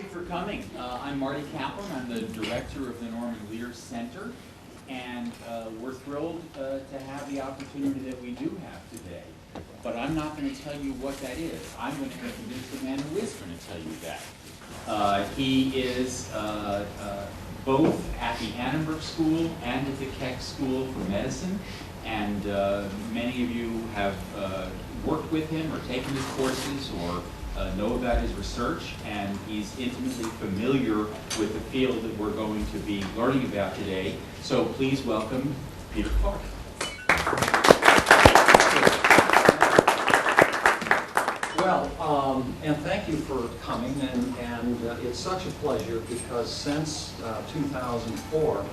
you for coming. I'm Marty Kaplan. I'm the director of the Norman Lear Center, and we're thrilled to have the opportunity that we do have today. But I'm not going to tell you what that is. I'm going to introduce the man who is going to tell you that. He is both at the Annenberg School and at the Keck School for Medicine, and many of you have worked with him or taken his courses or know about his research, and he's intimately familiar with the field that we're going to be learning about today. So please welcome Peter Clark. Well, and thank you for coming, and it's such a pleasure because since 2004,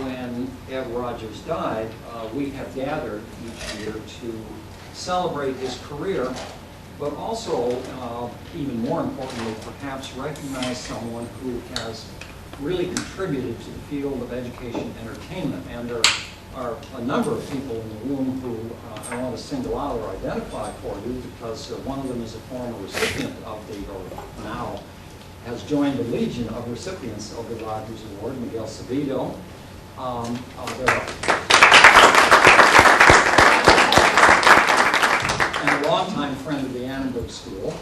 when Ev Rogers died, we have gathered each year to celebrate his career, but also, even more importantly, perhaps recognize someone who has really contributed to the field of education entertainment. And there are a number of people in the room who I want to single out or identify for you, because one of them is a former recipient of the, or now has joined the legion of recipients of the Rogers Award, Miguel Sabido. And a longtime friend of the Annenberg School.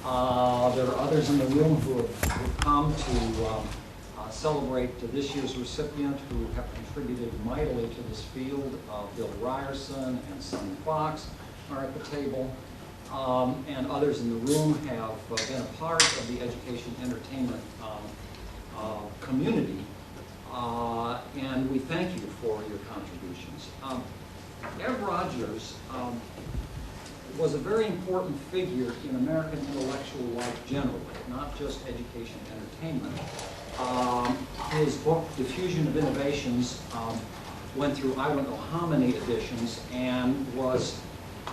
There are others in the room who have come to celebrate this year's recipient, who have contributed mightily to this field. Bill Ryerson and Sonny Fox are at the table. And others in the room have been a part of the education entertainment community. And we thank you for your contributions. Ev Rogers was a very important figure in American intellectual life generally, not just education entertainment. His book, Diffusion of Innovations, went through I don't know how many editions and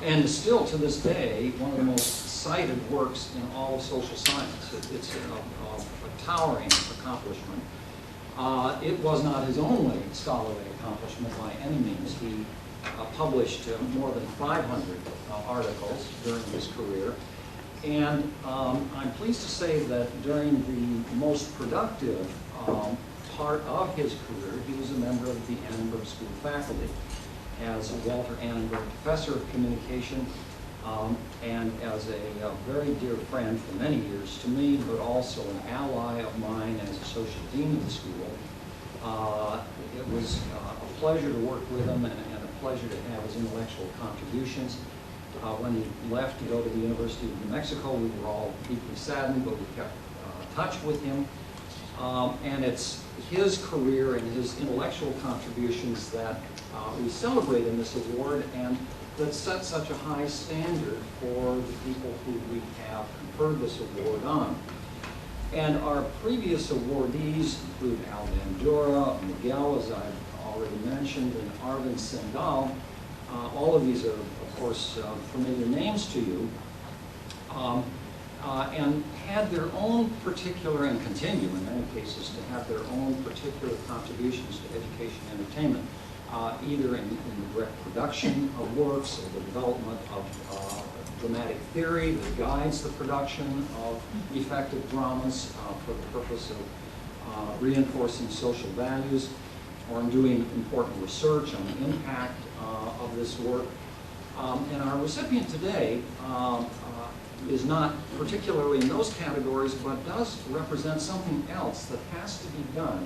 is still to this day one of the most cited works in all of social science. It's a towering accomplishment. It was not his only scholarly accomplishment by any means. He published more than 500 articles during his career. And I'm pleased to say that during the most productive part of his career, he was a member of the Annenberg School faculty as a Walter Annenberg Professor of Communication, and as a very dear friend for many years to me, but also an ally of mine as Associate Dean of the school. It was a pleasure to work with him and a pleasure to have his intellectual contributions. When he left to go to the University of New Mexico, we were all deeply saddened, but we kept touch with him. And it's his career and his intellectual contributions that we celebrate in this award, and that set such a high standard for the people who we have conferred this award on. And our previous awardees include Al Bandura, Miguel, as I've already mentioned, and Arvind Sindal. All of these are, of course, familiar names to you, and had their own particular, and continue in many cases to have their own particular contributions to education entertainment, either in the direct production of works or the development of dramatic theory that guides the production of effective dramas for the purpose of reinforcing social values, or in doing important research on the impact of this work. And our recipient today is not particularly in those categories, but does represent something else that has to be done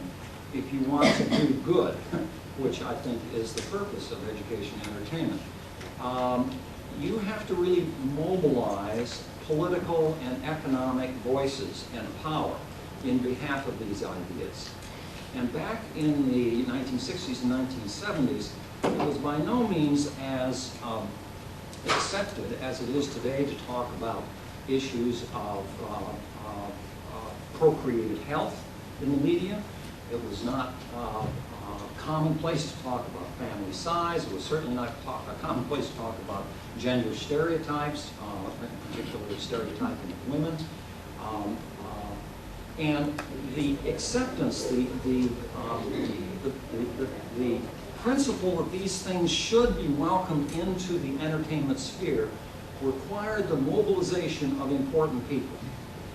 if you want to do good, which I think is the purpose of education entertainment. You have to really mobilize political and economic voices and power in behalf of these ideas. And back in the 1960s and 1970s, it was by no means as accepted as it is today to talk about issues of procreative health in the media. It was not commonplace to talk about family size. It was certainly not commonplace to talk about gender stereotypes, particularly stereotyping of women. And the acceptance, the principle that these things should be welcomed into the entertainment sphere required the mobilization of important people.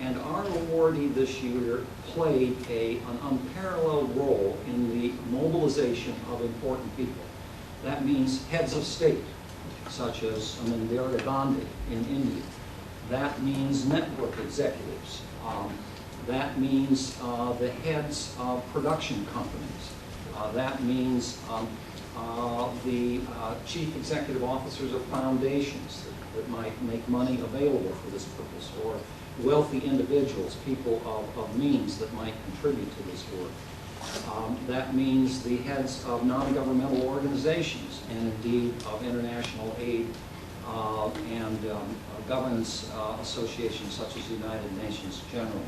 And our awardee this year played an unparalleled role in the mobilization of important people. That means heads of state, such as Indira Gandhi in India. That means network executives. That means the heads of production companies. That means the chief executive officers of foundations that might make money available for this purpose, or wealthy individuals, people of means that might contribute to this work. That means the heads of non-governmental organizations and indeed of international aid and governance associations such as the United Nations generally.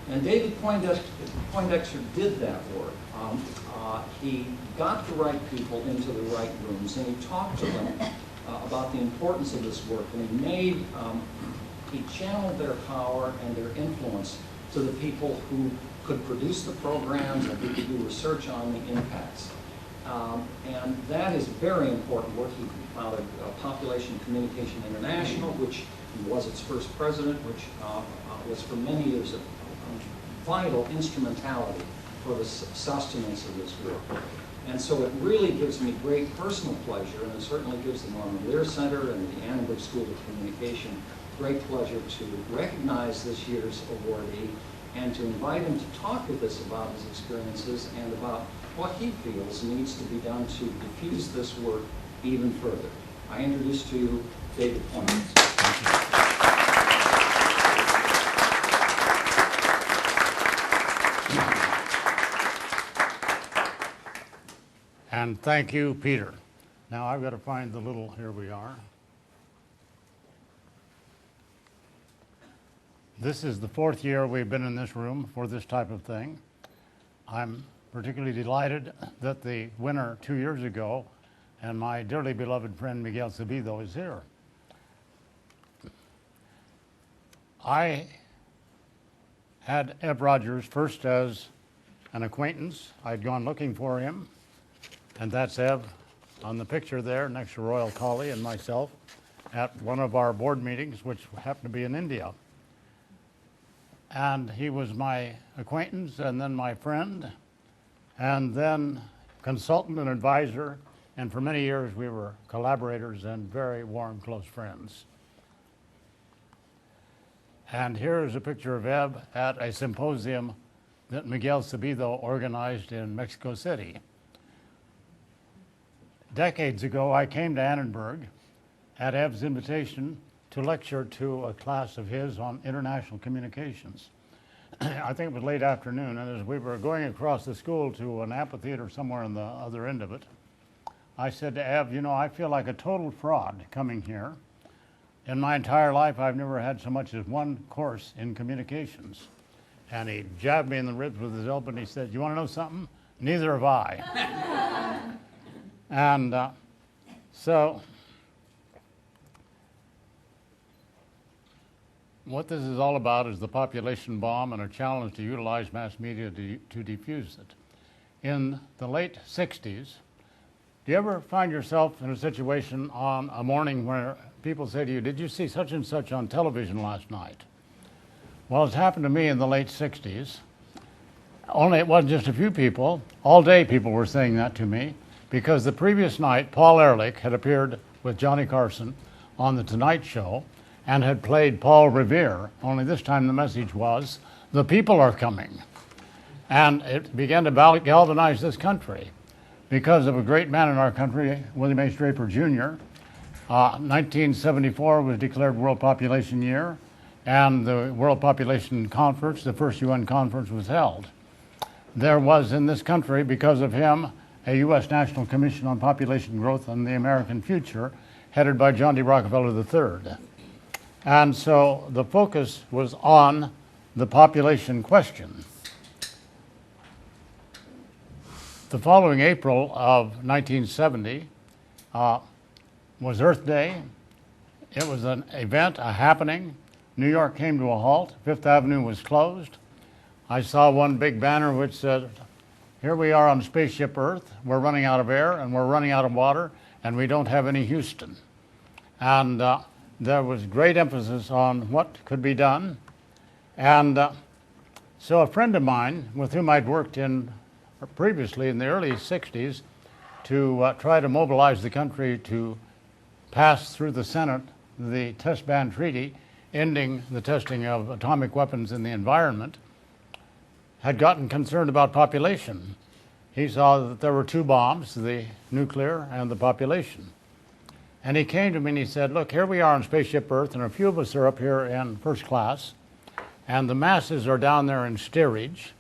And David Poindexter did that work. He got the right people into the right rooms, and he talked to them about the importance of this work, and he channeled their power and their influence to the people who could produce the programs and who could do research on the impacts. And that is very important work. He founded Population Communication International, which he was its first president, which was for many years a vital instrumentality for the sustenance of this work. And so it really gives me great personal pleasure, and it certainly gives the Norman Lear Center and the Annenberg School of Communication great pleasure to recognize this year's awardee and to invite him to talk with us about his experiences and about what he feels needs to be done to diffuse this work even further. I introduce to you David Poindexter. And thank you, Peter. Now I've got to find the little, here we are. This is the 4th year we've been in this room for this type of thing. I'm particularly delighted that the winner 2 years ago and my dearly beloved friend Miguel Sabido is here. I had Ev Rogers first as an acquaintance. I'd gone looking for him, and that's Ev on the picture there next to Royal Collie and myself at one of our board meetings, which happened to be in India. And he was my acquaintance and then my friend and then consultant and advisor, and for many years we were collaborators and very warm, close friends. And here is a picture of Ev at a symposium that Miguel Sabido organized in Mexico City. Decades ago, I came to Annenberg at Ev's invitation to lecture to a class of his on international communications. I think it was late afternoon, and as we were going across the school to an amphitheater somewhere on the other end of it, I said to Ev, you know, I feel like a total fraud coming here. In my entire life, I've never had so much as one course in communications. And he jabbed me in the ribs with his elbow and he said, you want to know something? Neither have I. And so what this is all about is the population bomb and a challenge to utilize mass media to defuse it. In the late 60s, do you ever find yourself in a situation on a morning where people say to you, did you see such and such on television last night? Well, it's happened to me in the late 60s. Only it wasn't just a few people. All day people were saying that to me because the previous night, Paul Ehrlich had appeared with Johnny Carson on The Tonight Show and had played Paul Revere, only this time the message was, the people are coming. And it began to galvanize this country because of a great man in our country, William H. Draper Jr. 1974 was declared World Population Year, and the World Population Conference, the first UN conference, was held. There was in this country, because of him, a U.S. National Commission on Population Growth and the American Future, headed by John D. Rockefeller III. And so the focus was on the population question. The following April of 1970 was Earth Day. It was an event, a happening. New York came to a halt. Fifth Avenue was closed. I saw one big banner which said, here we are on Spaceship Earth. We're running out of air and we're running out of water and we don't have any Houston. And there was great emphasis on what could be done. And so a friend of mine with whom I'd worked previously in the early 60s to try to mobilize the country to pass through the Senate the test ban treaty ending the testing of atomic weapons in the environment, had gotten concerned about population. He saw that there were two bombs, the nuclear and the population. And he came to me and he said, look, here we are on Spaceship Earth, and a few of us are up here in first class, and the masses are down there in steerage.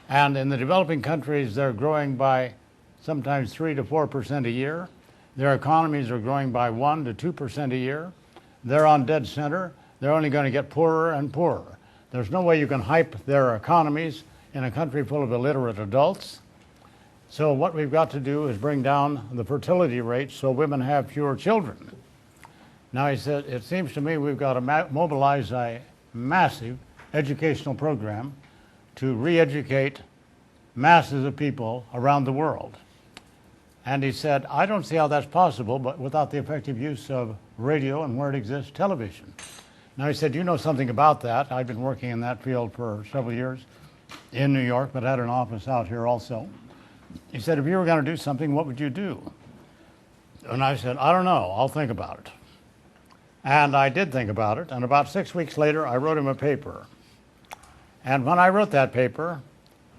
And in the developing countries, they're growing by sometimes 3 to 4% a year. Their economies are growing by 1 to 2% a year. They're on dead center. They're only going to get poorer and poorer. There's no way you can hype their economies in a country full of illiterate adults. So what we've got to do is bring down the fertility rate so women have fewer children. Now he said, it seems to me we've got to mobilize a massive educational program to re-educate masses of people around the world. And he said, I don't see how that's possible, but without the effective use of radio and, where it exists, television. Now he said, you know something about that. I've been working in that field for several years in New York, but had an office out here also. He said, if you were going to do something, what would you do? And I said, I don't know, I'll think about it. And I did think about it, and about 6 weeks later, I wrote him a paper. And when I wrote that paper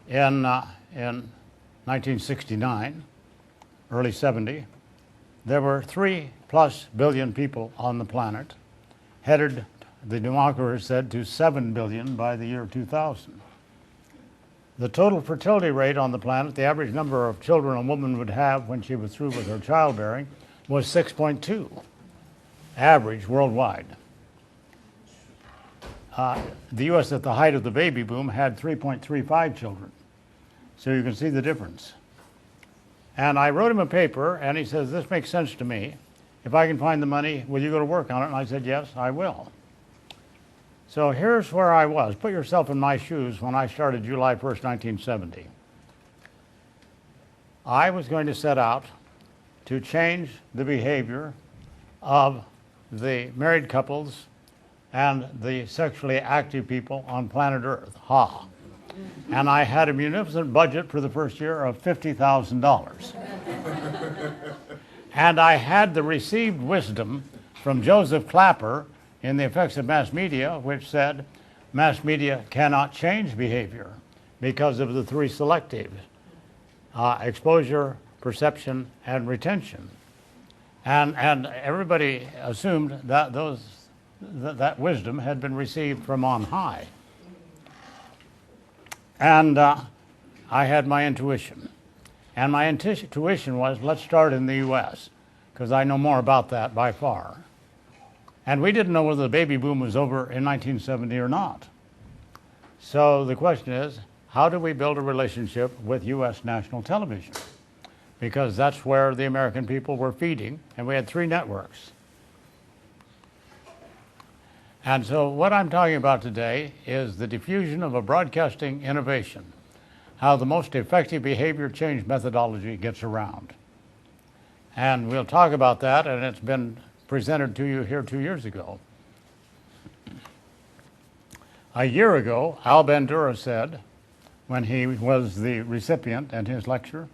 in 1969, early 70, there were 3+ billion people on the planet, headed, the demographers said, to 7 billion by the year 2000. The total fertility rate on the planet, the average number of children a woman would have when she was through with her childbearing, was 6.2, average worldwide. The U.S. at the height of the baby boom had 3.35 children. So you can see the difference. And I wrote him a paper, and he says, this makes sense to me. If I can find the money, will you go to work on it? And I said, yes, I will. So here's where I was. Put yourself in my shoes when I started July 1st, 1970. I was going to set out to change the behavior of the married couples and the sexually active people on planet Earth. Ha! And I had a munificent budget for the first year of $50,000. And I had the received wisdom from Joseph Clapper in The Effects of Mass Media, which said mass media cannot change behavior because of the three selectives: exposure, perception, and retention. And everybody assumed that that wisdom had been received from on high. And I had my intuition. And my intuition was, let's start in the U.S., because I know more about that by far. And we didn't know whether the baby boom was over in 1970 or not. So the question is, how do we build a relationship with U.S. national television? Because that's where the American people were feeding, and we had 3 networks. And so what I'm talking about today is the diffusion of a broadcasting innovation, how the most effective behavior change methodology gets around. And we'll talk about that, and it's been presented to you here 2 years ago. A year ago, Al Bandura said, when he was the recipient in his lecture,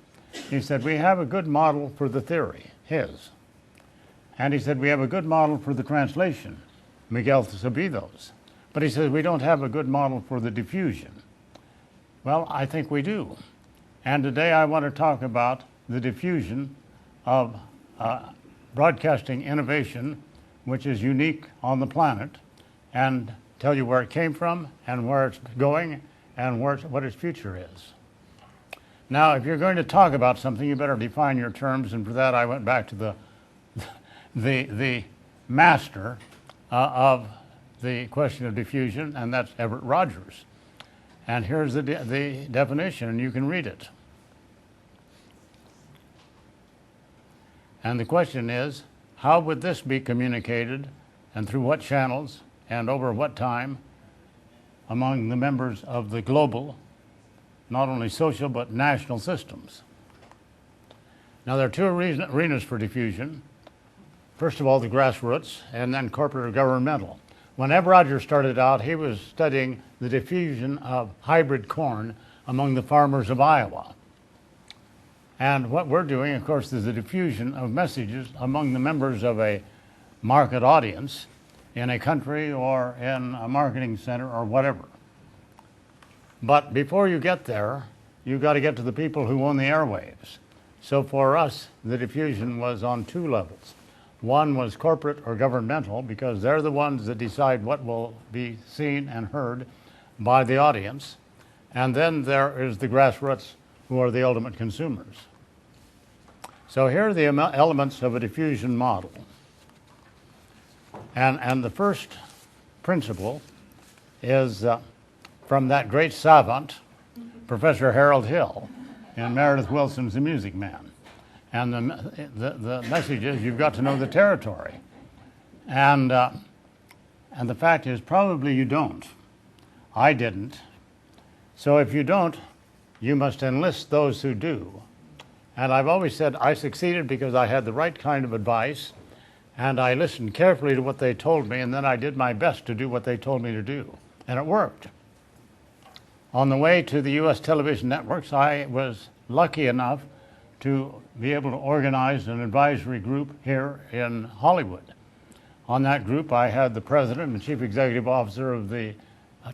he said, we have a good model for the theory, his. And he said, we have a good model for the translation, Miguel Sabido's. But he says, we don't have a good model for the diffusion. Well, I think we do. And today I want to talk about the diffusion of broadcasting innovation, which is unique on the planet, and tell you where it came from and where it's going and what its future is. Now, if you're going to talk about something, you better define your terms, and for that I went back to the master of the question of diffusion, and that's Everett Rogers. And here's the definition, and you can read it. And the question is, how would this be communicated, and through what channels, and over what time, among the members of the global, not only social but national systems? Now, there are 2 arenas for diffusion. First of all, the grassroots, and then corporate or governmental. When Ev Rogers started out, he was studying the diffusion of hybrid corn among the farmers of Iowa. And what we're doing, of course, is the diffusion of messages among the members of a market audience in a country or in a marketing center or whatever. But before you get there, you've got to get to the people who own the airwaves. So for us, the diffusion was on two levels. One was corporate or governmental, because they're the ones that decide what will be seen and heard by the audience. And then there is the grassroots, who are the ultimate consumers. So here are the elements of a diffusion model. And the first principle is from that great savant, Professor Harold Hill, in Meredith Willson's The Music Man. And the message is you've got to know the territory. And the fact is probably you don't. I didn't. So if you don't, you must enlist those who do. And I've always said I succeeded because I had the right kind of advice, and I listened carefully to what they told me, and then I did my best to do what they told me to do. And it worked. On the way to the U.S. television networks, I was lucky enough to be able to organize an advisory group here in Hollywood. On that group, I had the president and chief executive officer of the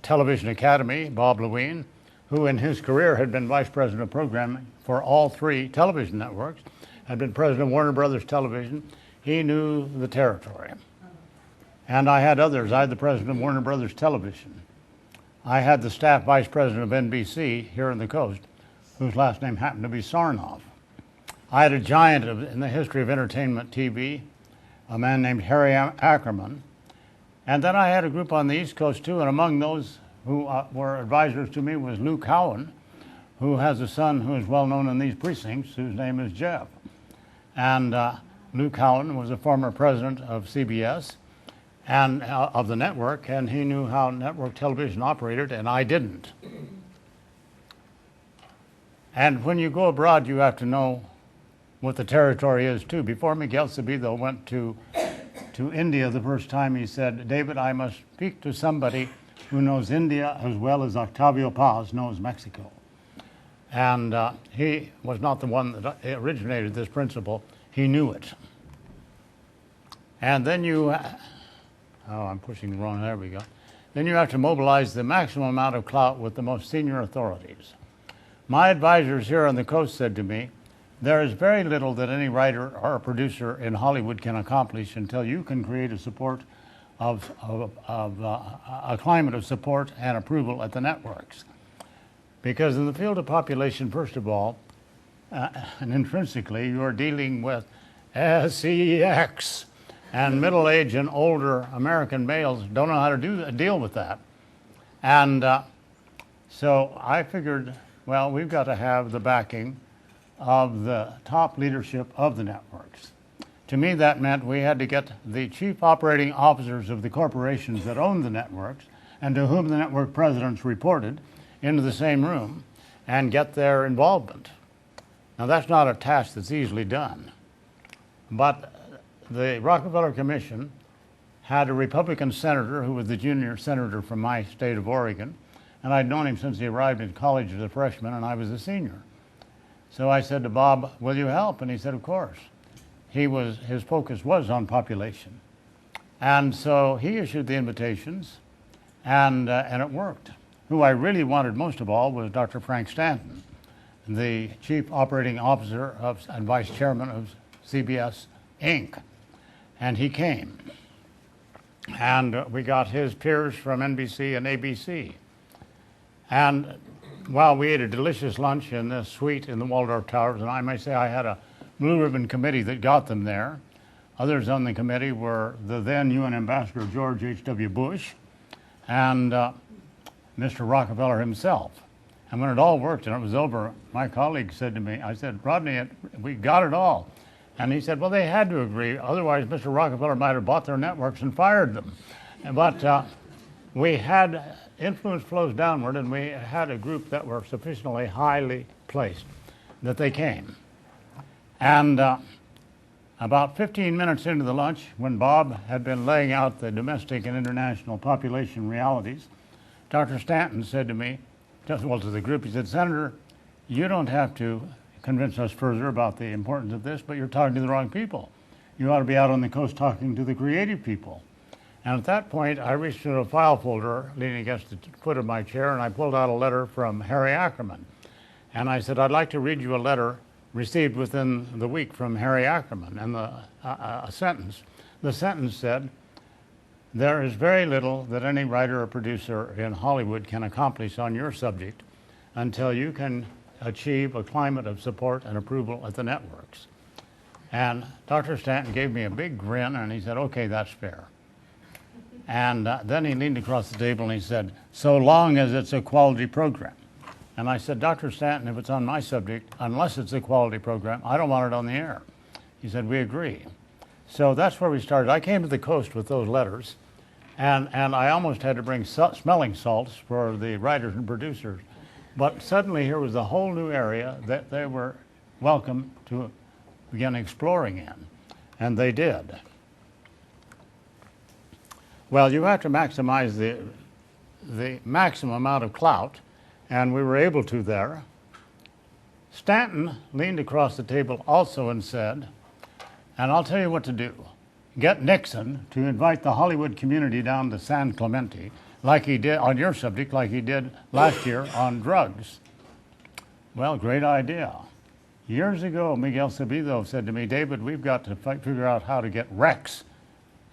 Television Academy, Bob Lewine, who in his career had been vice president of programming for all three television networks, had been president of Warner Brothers Television. He knew the territory. And I had others. I had the president of Warner Brothers Television. I had the staff vice president of NBC here on the coast, whose last name happened to be Sarnoff. I had a giant in the history of entertainment TV, a man named Harry Ackerman. And then I had a group on the East Coast too, and among those who were advisors to me was Luke Cowan, who has a son who is well known in these precincts, whose name is Jeff. And Luke Cowan was a former president of CBS and of the network, and he knew how network television operated, and I didn't. And when you go abroad, you have to know what the territory is too. Before Miguel Sabido went to India the first time, he said, "David, I must speak to somebody who knows India as well as Octavio Paz knows Mexico." And he was not the one that originated this principle. He knew it. And then I'm pushing the wrong, there we go. Then you have to mobilize the maximum amount of clout with the most senior authorities. My advisors here on the coast said to me, there is very little that any writer or a producer in Hollywood can accomplish until you can create a support of a climate of support and approval at the networks. Because in the field of population, first of all, and intrinsically, you're dealing with sex, and middle-aged and older American males don't know how to deal with that. And so I figured, well, we've got to have the backing of the top leadership of the networks. To me, that meant we had to get the chief operating officers of the corporations that owned the networks and to whom the network presidents reported into the same room and get their involvement. Now, that's not a task that's easily done. But the Rockefeller Commission had a Republican senator who was the junior senator from my state of Oregon, and I'd known him since he arrived in college as a freshman, and I was a senior. So I said to Bob, "Will you help?" And he said, "Of course." His focus was on population. And so he issued the invitations, and it worked. Who I really wanted most of all was Dr. Frank Stanton, the chief operating officer and vice chairman of CBS Inc. And he came. And we got his peers from NBC and ABC. And while we ate a delicious lunch in this suite in the Waldorf Towers, and I may say I had a blue ribbon committee that got them there. Others on the committee were the then UN Ambassador George H.W. Bush and Mr. Rockefeller himself. And when it all worked and it was over, my colleague said to me, I said, "Rodney, we got it all." And he said, well, they had to agree, otherwise Mr. Rockefeller might have bought their networks and fired them. But we had influence flows downward, and we had a group that were sufficiently highly placed that they came. And About 15 minutes into the lunch, when Bob had been laying out the domestic and international population realities, Dr. Stanton said to me, to the group, he said, "Senator, you don't have to convince us further about the importance of this, but you're talking to the wrong people. You ought to be out on the coast talking to the creative people." And at that point, I reached into a file folder leaning against the foot of my chair, and I pulled out a letter from Harry Ackerman. And I said, "I'd like to read you a letter received within the week from Harry Ackerman." And the sentence said, "There is very little that any writer or producer in Hollywood can accomplish on your subject until you can achieve a climate of support and approval at the networks." And Dr. Stanton gave me a big grin, and he said, "Okay, that's fair." And then he leaned across the table and he said, "So long as it's a quality program." And I said, "Dr. Stanton, if it's on my subject, unless it's a quality program, I don't want it on the air." He said, "We agree." So that's where we started. I came to the coast with those letters, and I almost had to bring smelling salts for the writers and producers. But suddenly here was a whole new area that they were welcome to begin exploring in, and they did. Well, you have to maximize the maximum amount of clout, and we were able to there. Stanton leaned across the table also and said, "And I'll tell you what to do. Get Nixon to invite the Hollywood community down to San Clemente, like he did on your subject, like he did last year on drugs." Well, great idea. Years ago, Miguel Sabido said to me, "David, we've got to figure out how to get Rex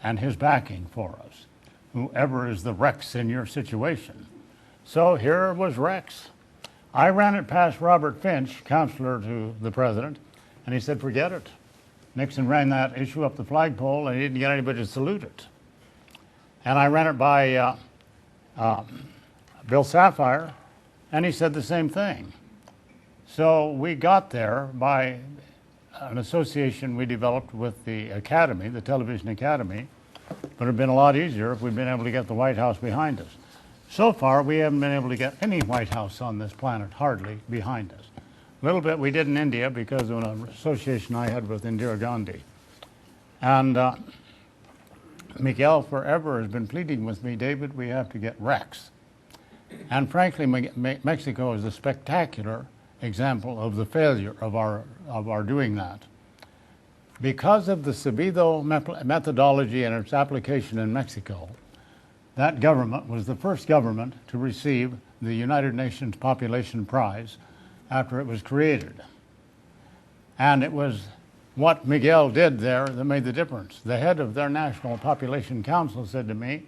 and his backing for us, whoever is the Rex in your situation." So here was Rex. I ran it past Robert Finch, counselor to the president, and he said, "Forget it." Nixon ran that issue up the flagpole, and he didn't get anybody to salute it. And I ran it by Bill Sapphire, and he said the same thing. So we got there by an association we developed with the Academy, the Television Academy, but it would have been a lot easier if we'd been able to get the White House behind us. So far, we haven't been able to get any White House on this planet, hardly, behind us. A little bit we did in India because of an association I had with Indira Gandhi. And Miguel forever has been pleading with me, "David, we have to get Rex." And frankly, Mexico is a spectacular example of the failure of our doing that. Because of the Sabido methodology and its application in Mexico, that government was the first government to receive the United Nations Population Prize after it was created. And it was what Miguel did there that made the difference. The head of their National Population Council said to me,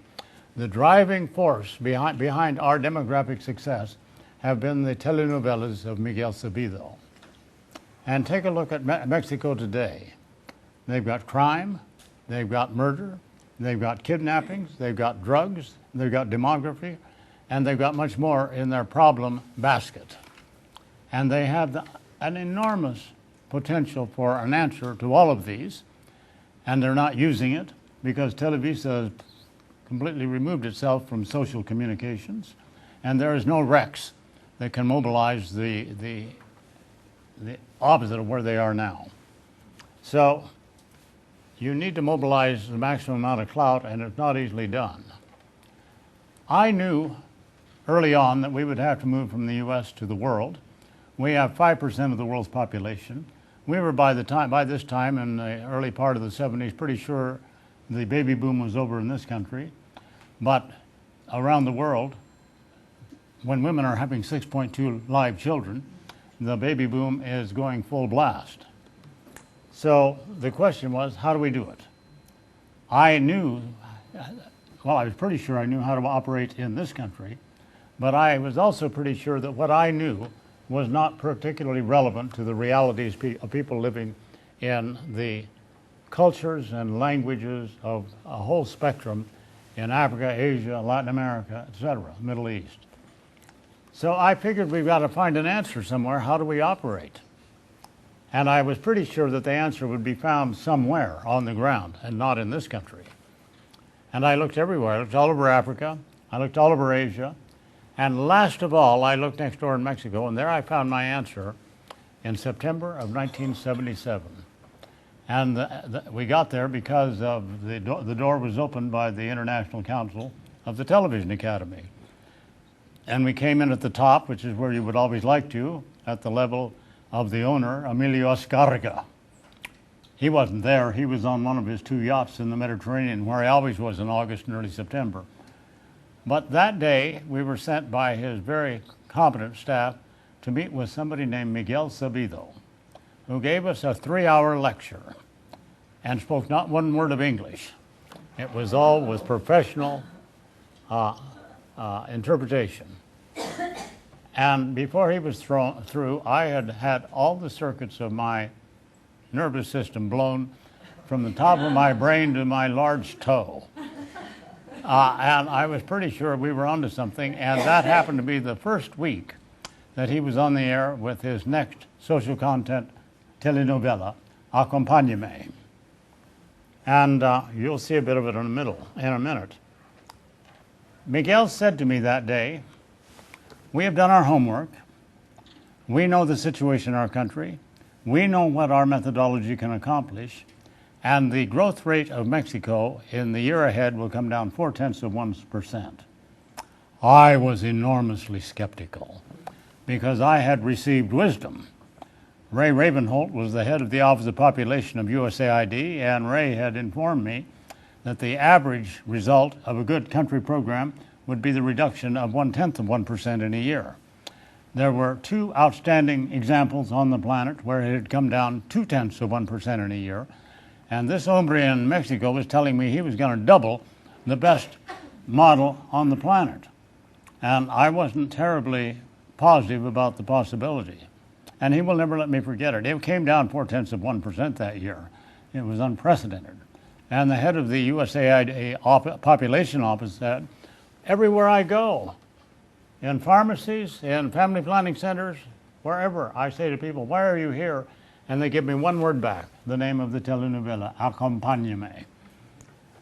"The driving force behind our demographic success have been the telenovelas of Miguel Sabido." And take a look at Mexico today. They've got crime, they've got murder, they've got kidnappings, they've got drugs, they've got demography, and they've got much more in their problem basket. And they have an enormous potential for an answer to all of these, and they're not using it because Televisa has completely removed itself from social communications, and there is no Rex that can mobilize the opposite of where they are now. So you need to mobilize the maximum amount of clout, and it's not easily done. I knew early on that we would have to move from the U.S. to the world. We have 5% of the world's population. We were by this time in the early part of the 70s pretty sure the baby boom was over in this country. But around the world, when women are having 6.2 live children, the baby boom is going full blast. So the question was, how do we do it? I was pretty sure I knew how to operate in this country, but I was also pretty sure that what I knew was not particularly relevant to the realities of people living in the cultures and languages of a whole spectrum in Africa, Asia, Latin America, etc., Middle East. So I figured we've got to find an answer somewhere. How do we operate? And I was pretty sure that the answer would be found somewhere on the ground and not in this country. And I looked everywhere. I looked all over Africa. I looked all over Asia. And last of all, I looked next door in Mexico, and there I found my answer in September of 1977. And we got there because of the door was opened by the International Council of the Television Academy. And we came in at the top, which is where you would always like to, at the level of the owner, Emilio Azcárraga. He wasn't there. He was on one of his 2 yachts in the Mediterranean, where he always was in August and early September. But that day, we were sent by his very competent staff to meet with somebody named Miguel Sabido, who gave us a 3-hour lecture and spoke not one word of English. It was all with professional interpretation. And before he was through, I had had all the circuits of my nervous system blown from the top of my brain to my large toe. And I was pretty sure we were onto something, and that happened to be the first week that he was on the air with his next social content telenovela, Acompáñame. And you'll see a bit of it in a minute. Miguel said to me that day, we have done our homework. We know the situation in our country. We know what our methodology can accomplish. And the growth rate of Mexico in the year ahead will come down 0.4%. I was enormously skeptical because I had received wisdom. Ray Ravenholt was the head of the Office of Population of USAID, and Ray had informed me that the average result of a good country program would be the reduction of 0.1% in a year. There were 2 outstanding examples on the planet where it had come down 0.2% in a year, and this hombre in Mexico was telling me he was going to double the best model on the planet. And I wasn't terribly positive about the possibility. And he will never let me forget it. It came down 0.4% that year. It was unprecedented. And the head of the USAID population office said, everywhere I go, in pharmacies, in family planning centers, wherever, I say to people, why are you here? And they give me one word back, the name of the telenovela, Acompáñame.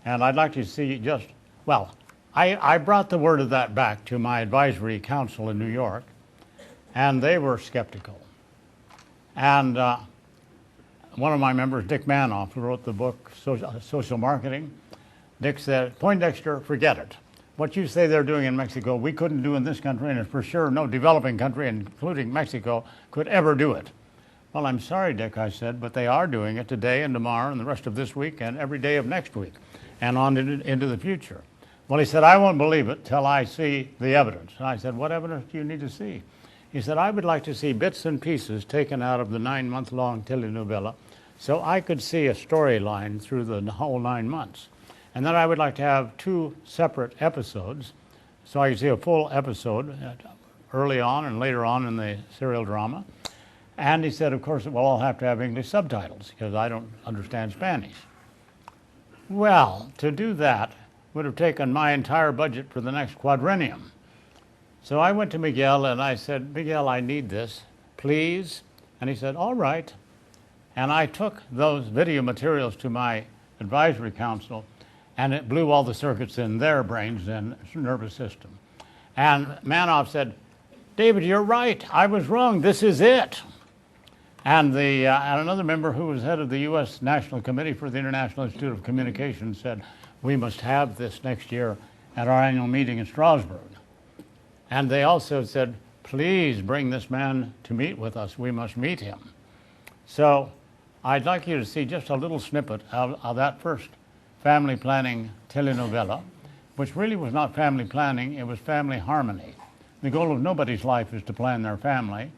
And I'd like to see just, well, I brought the word of that back to my advisory council in New York, and they were skeptical. And one of my members, Dick Manoff, who wrote the book Social Marketing, Dick said, Poindexter, forget it. What you say they're doing in Mexico, we couldn't do in this country, and for sure no developing country, including Mexico, could ever do it. Well, I'm sorry, Dick, I said, but they are doing it today and tomorrow and the rest of this week and every day of next week and on into the future. Well, he said, I won't believe it till I see the evidence. And I said, what evidence do you need to see? He said, I would like to see bits and pieces taken out of the 9-month-long telenovela so I could see a storyline through the whole 9 months. And then I would like to have 2 separate episodes so I could see a full episode early on and later on in the serial drama. And he said, of course, it will all have to have English subtitles because I don't understand Spanish. Well, to do that would have taken my entire budget for the next quadrennium. So I went to Miguel and I said, Miguel, I need this, please. And he said, all right. And I took those video materials to my advisory council, and it blew all the circuits in their brains and nervous system. And Manoff said, David, you're right. I was wrong. This is it. And another member who was head of the U.S. National Committee for the International Institute of Communication said, we must have this next year at our annual meeting in Strasbourg. And they also said, please bring this man to meet with us. We must meet him. So I'd like you to see just a little snippet of that first family planning telenovela, which really was not family planning, it was family harmony. The goal of nobody's life is to plan their family.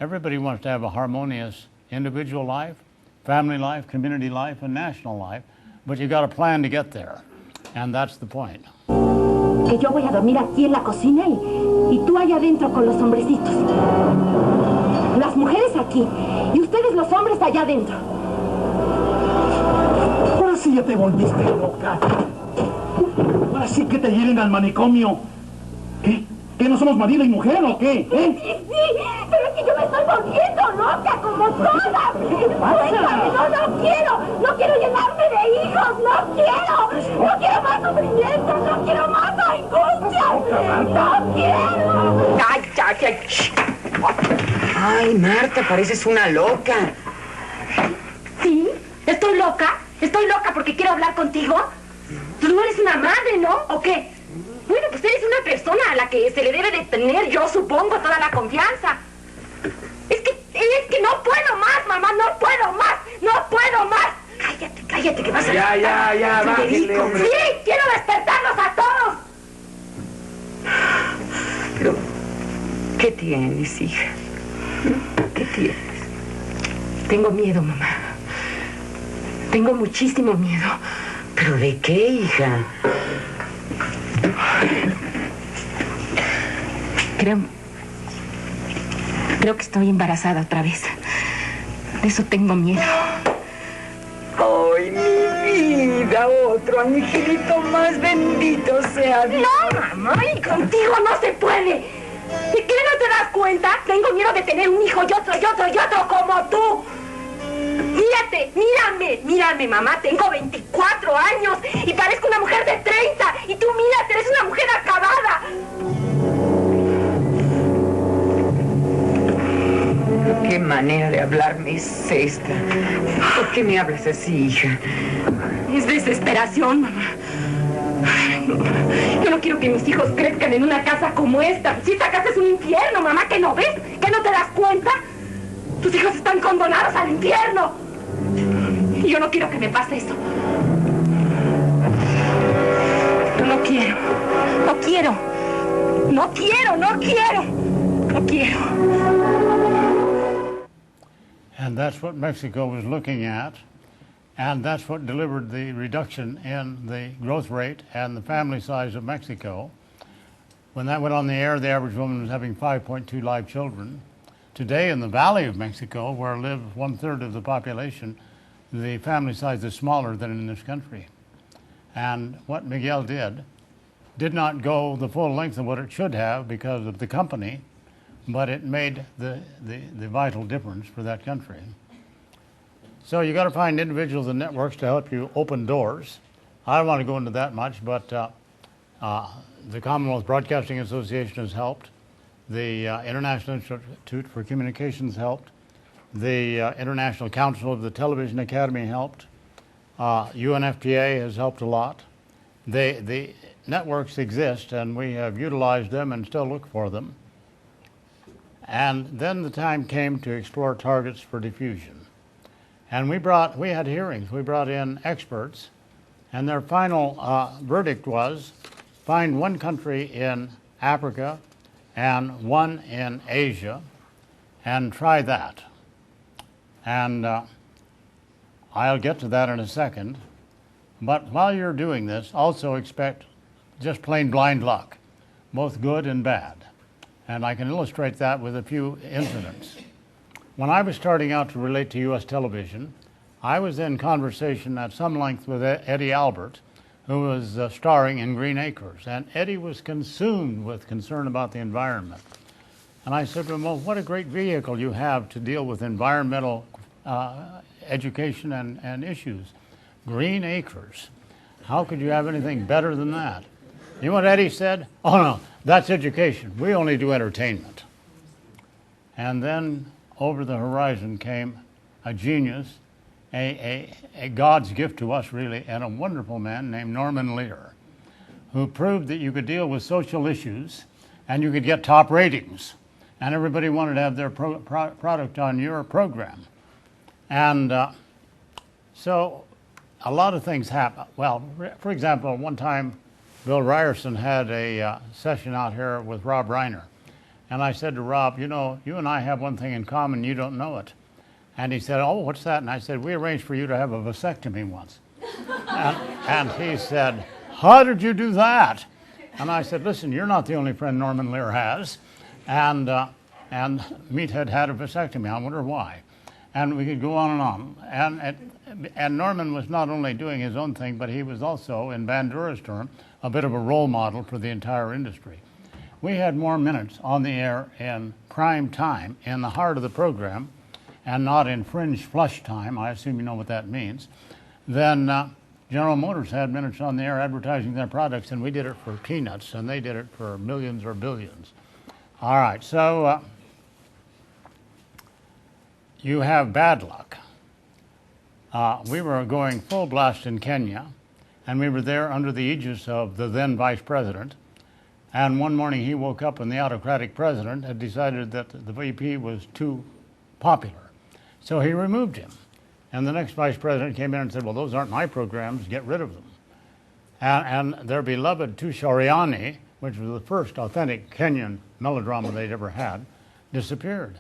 Everybody wants to have a harmonious individual life, family life, community life, and national life, but you got a plan to get there, and that's the point. Que yo voy a dormir aquí en la cocina y tú allá adentro con los hombrecitos. Las mujeres aquí y ustedes los hombres allá adentro. Ahora sí ya te volviste loca. Ahora sí que te lleven al manicomio. ¿Qué? ¿Que no somos marido y mujer o qué? Sí, pero es que yo me estoy volviendo loca como todas. Suéltame, no quiero llenarme de hijos, no quiero más sufrimiento, no quiero más angustia, no quiero. ¡Cállate! Ay, Marta, pareces una loca. Sí, ¿Estoy loca? ¿Estoy loca porque quiero hablar contigo? Tú no eres una madre, ¿no? ¿O qué? Bueno, pues eres una persona a la que se le debe de tener, yo supongo, toda la confianza. Es que no puedo más, mamá, no puedo más, no puedo más. Cállate, que vas a... Ya, bájale, hombre. Sí, quiero despertarlos a todos. Pero, ¿qué tienes, hija? ¿Qué tienes? Tengo miedo, mamá. Tengo muchísimo miedo. ¿Pero de qué, hija? Creo que estoy embarazada otra vez. De eso tengo miedo. ¡Ay, mi vida! Otro angelito más, bendito sea Dios. No, mamá, y contigo no se puede. ¿De qué no te das cuenta? Tengo miedo de tener un hijo y otro como tú. Mírame, mamá, tengo 24 años y parezco una mujer de 30. Y tú mírate, eres una mujer acabada. ¿Qué manera de hablarme es esta? ¿Por qué me hablas así, hija? Es desesperación, mamá. Yo no quiero que mis hijos crezcan en una casa como esta. Si esta casa es un infierno, mamá, ¿que no ves? ¿Que no te das cuenta? Tus hijos están condenados al infierno. Y yo no quiero que me pase eso. Yo no quiero. And that's what Mexico was looking at, and that's what delivered the reduction in the growth rate and the family size of Mexico. When that went on the air, the average woman was having 5.2 live children. Today, in the Valley of Mexico, where live 1/3 of the population, the family size is smaller than in this country. And what Miguel did not go the full length of what it should have because of the company, but it made the vital difference for that country. So you got to find individuals and networks to help you open doors. I don't want to go into that much, but the Commonwealth Broadcasting Association has helped. The International Institute for Communications helped. The International Council of the Television Academy helped. UNFPA has helped a lot. The networks exist, and we have utilized them and still look for them. And then the time came to explore targets for diffusion. And we had hearings. We brought in experts, and their final verdict was find one country in Africa and one in Asia and try that. And I'll get to that in a second. But while you're doing this, also expect just plain blind luck, both good and bad. And I can illustrate that with a few incidents. When I was starting out to relate to U.S. television, I was in conversation at some length with Eddie Albert, who was starring in Green Acres. And Eddie was consumed with concern about the environment. And I said to him, well, what a great vehicle you have to deal with environmental education and issues. Green Acres. How could you have anything better than that? You know what Eddie said? Oh, no, that's education. We only do entertainment. And then over the horizon came a genius, a God's gift to us, really, and a wonderful man named Norman Lear, who proved that you could deal with social issues and you could get top ratings. And everybody wanted to have their product on your program. And so a lot of things happen. Well, for example, one time Bill Ryerson had a session out here with Rob Reiner. And I said to Rob, you know, you and I have one thing in common, you don't know it. And he said, oh, what's that? And I said, we arranged for you to have a vasectomy once. and he said, how did you do that? And I said, listen, you're not the only friend Norman Lear has. And Meathead had a vasectomy. I wonder why. And we could go on and on. And Norman was not only doing his own thing, but he was also, in Bandura's term, a bit of a role model for the entire industry. We had more minutes on the air in prime time, in the heart of the program, and not in fringe flush time, I assume you know what that means, than General Motors had minutes on the air advertising their products, and we did it for peanuts, and they did it for millions or billions. All right, so you have bad luck. We were going full blast in Kenya, and we were there under the aegis of the then vice president. And one morning he woke up and the autocratic president had decided that the VP was too popular. So he removed him. And the next vice president came in and said, well, those aren't my programs, get rid of them. And their beloved Tushoriani, which was the first authentic Kenyan melodrama they'd ever had, disappeared.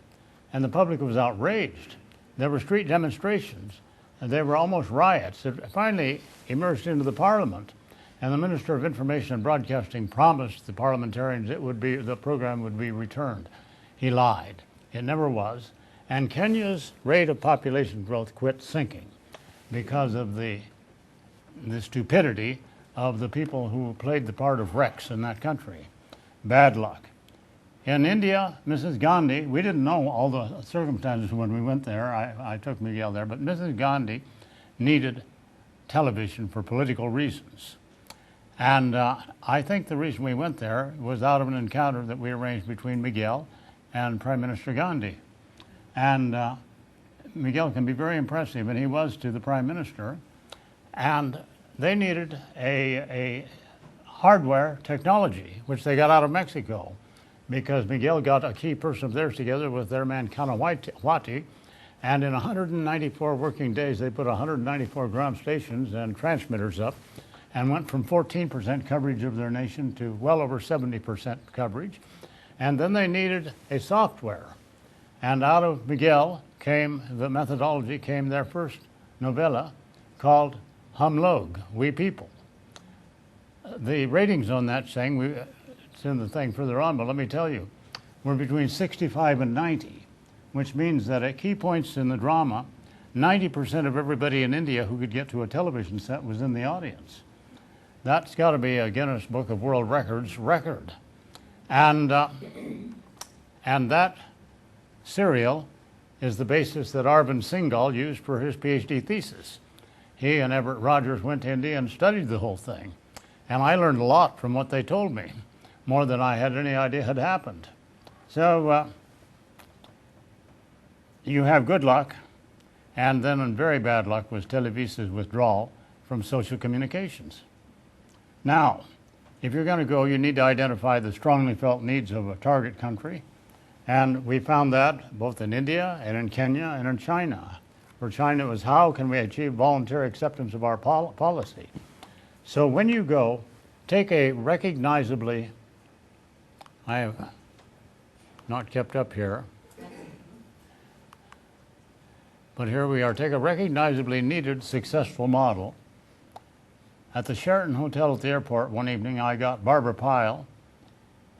And the public was outraged. There were street demonstrations, and they were almost riots. It finally emerged into the parliament, and the Minister of Information and Broadcasting promised the parliamentarians the program would be returned. He lied. It never was. And Kenya's rate of population growth quit sinking because of the stupidity of the people who played the part of Rex in that country. Bad luck. In India, Mrs. Gandhi, we didn't know all the circumstances when we went there. I took Miguel there, but Mrs. Gandhi needed television for political reasons. And I think the reason we went there was out of an encounter that we arranged between Miguel and Prime Minister Gandhi. And Miguel can be very impressive, and he was to the Prime Minister. And they needed a hardware technology, which they got out of Mexico, because Miguel got a key person of theirs together with their man Kanawati, and in 194 working days, they put 194 ground stations and transmitters up, and went from 14% coverage of their nation to well over 70% coverage. And then they needed a software. And out of Miguel came the methodology, came their first novella called Hum Log, We People. The ratings on that thing, it's in the thing further on, but let me tell you, were between 65 and 90, which means that at key points in the drama, 90% of everybody in India who could get to a television set was in the audience. That's got to be a Guinness Book of World Records record. And that serial is the basis that Arvind Singhal used for his PhD thesis. He and Everett Rogers went to India and studied the whole thing. And I learned a lot from what they told me, more than I had any idea had happened. So you have good luck, and then in very bad luck was Televisa's withdrawal from social communications. Now, if you're going to go, you need to identify the strongly felt needs of a target country. And we found that both in India and in Kenya and in China. For China, it was how can we achieve voluntary acceptance of our policy? So when you go, take a recognizably, I have not kept up here, but here we are. Take a recognizably needed successful model. At the Sheraton Hotel at the airport one evening, I got Barbara Pyle,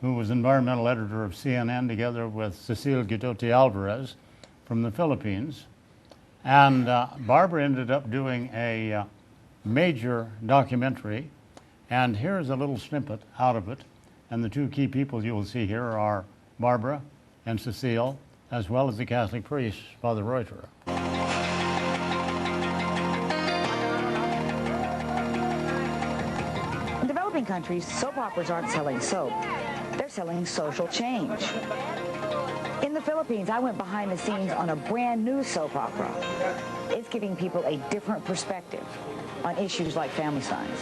who was environmental editor of CNN, together with Cecile Guidotti Alvarez from the Philippines. And Barbara ended up doing a major documentary, and here's a little snippet out of it. And the two key people you will see here are Barbara and Cecile, as well as the Catholic priest, Father Reuter. In developing countries, soap operas aren't selling soap. They're selling social change. In the Philippines, I went behind the scenes on a brand new soap opera. It's giving people a different perspective on issues like family science.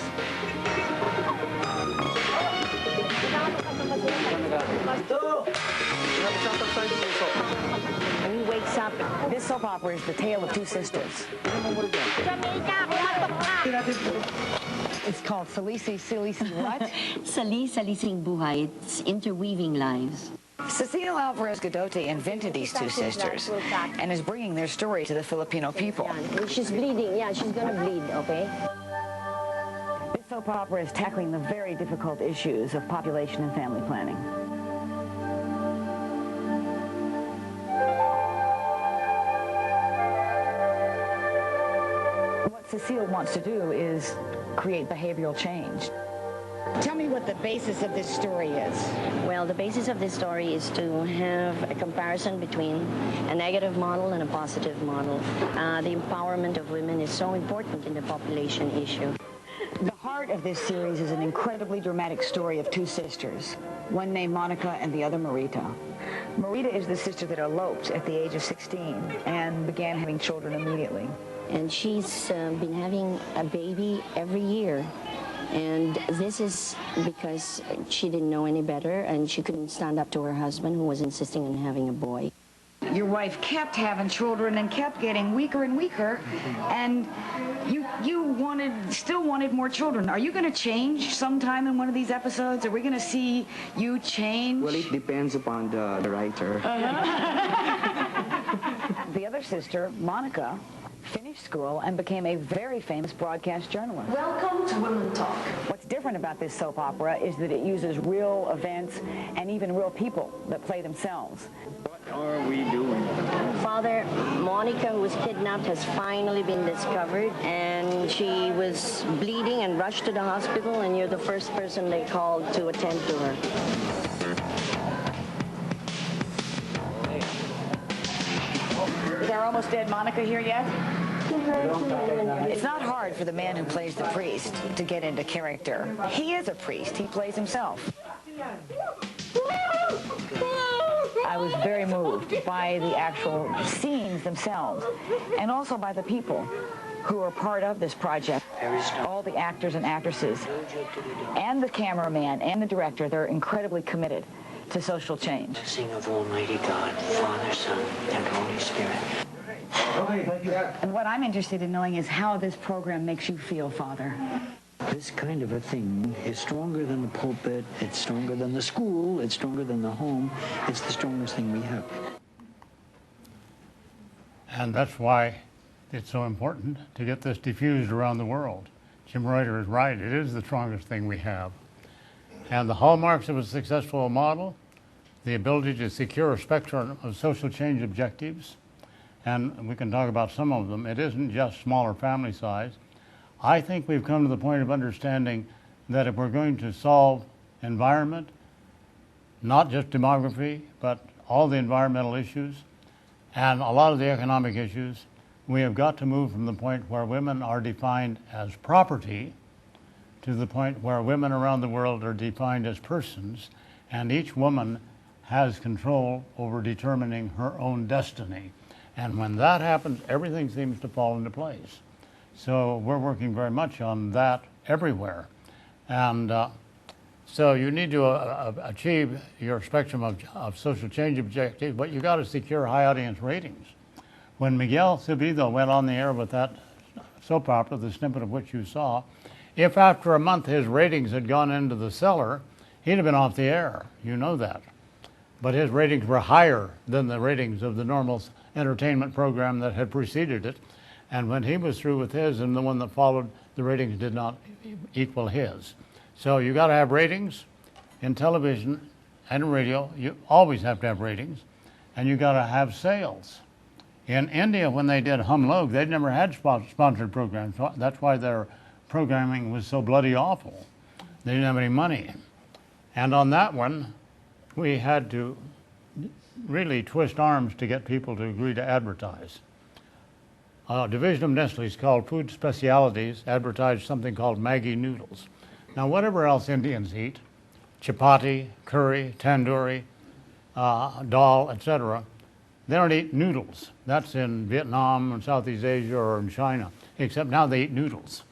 When he wakes up, this soap opera is the tale of two sisters. It's called Salisi what? Salising buhay. It's interweaving lives. Cecile Alvarez Guidotti invented these two sisters and is bringing their story to the Filipino people. She's bleeding. Yeah, she's gonna bleed, okay? This soap opera is tackling the very difficult issues of population and family planning. What Cecile wants to do is create behavioral change. Tell me what the basis of this story is. Well, the basis of this story is to have a comparison between a negative model and a positive model. The empowerment of women is so important in the population issue. The heart of this series is an incredibly dramatic story of two sisters, one named Monica and the other Marita. Marita is the sister that eloped at the age of 16 and began having children immediately. and she's been having a baby every year. And this is because she didn't know any better, and she couldn't stand up to her husband, who was insisting on having a boy. Your wife kept having children and kept getting weaker and weaker, and you still wanted more children. Are you going to change sometime in one of these episodes? Are we going to see you change? Well, it depends upon the writer. The other sister, Monica, finished school and became a very famous broadcast journalist. Welcome to Women Talk. What's different about this soap opera is that it uses real events and even real people that play themselves. What are we doing? Father, Monica, who was kidnapped, has finally been discovered, and she was bleeding and rushed to the hospital, and you're the first person they called to attend to her. Is our almost dead Monica here yet? It's not hard for the man who plays the priest to get into character. He is a priest. He plays himself. I was very moved by the actual scenes themselves, and also by the people who are part of this project. All the actors and actresses, and the cameraman, and the director, they're incredibly committed to social change. Blessing of Almighty God, Father, Son, and Holy Spirit. And what I'm interested in knowing is how this program makes you feel, Father. This kind of a thing is stronger than the pulpit, it's stronger than the school, it's stronger than the home. It's the strongest thing we have. And that's why it's so important to get this diffused around the world. Jim Reuter is right, it is the strongest thing we have. And the hallmarks of a successful model, the ability to secure a spectrum of social change objectives, and we can talk about some of them. It isn't just smaller family size. I think we've come to the point of understanding that if we're going to solve environment, not just demography, but all the environmental issues and a lot of the economic issues, we have got to move from the point where women are defined as property to the point where women around the world are defined as persons, and each woman has control over determining her own destiny. And when that happens, everything seems to fall into place. So we're working very much on that everywhere. And so you need to achieve your spectrum of social change objectives, but you got to secure high audience ratings. When Miguel Subido went on the air with that soap opera, the snippet of which you saw, if after a month his ratings had gone into the cellar, he'd have been off the air. You know that. But his ratings were higher than the ratings of the normal entertainment program that had preceded it. And when he was through with his and the one that followed, the ratings did not equal his. So you got to have ratings in television and in radio. You always have to have ratings. And you got to have sales. In India, when they did Hum Log, they'd never had sponsored programs. That's why their programming was so bloody awful. They didn't have any money. And on that one, we had to really twist arms to get people to agree to advertise. A division of Nestle's called Food Specialities advertised something called Maggi noodles. Now, whatever else Indians eat, chapati, curry, tandoori, dal, etc., they don't eat noodles. That's in Vietnam and Southeast Asia or in China, except now they eat noodles.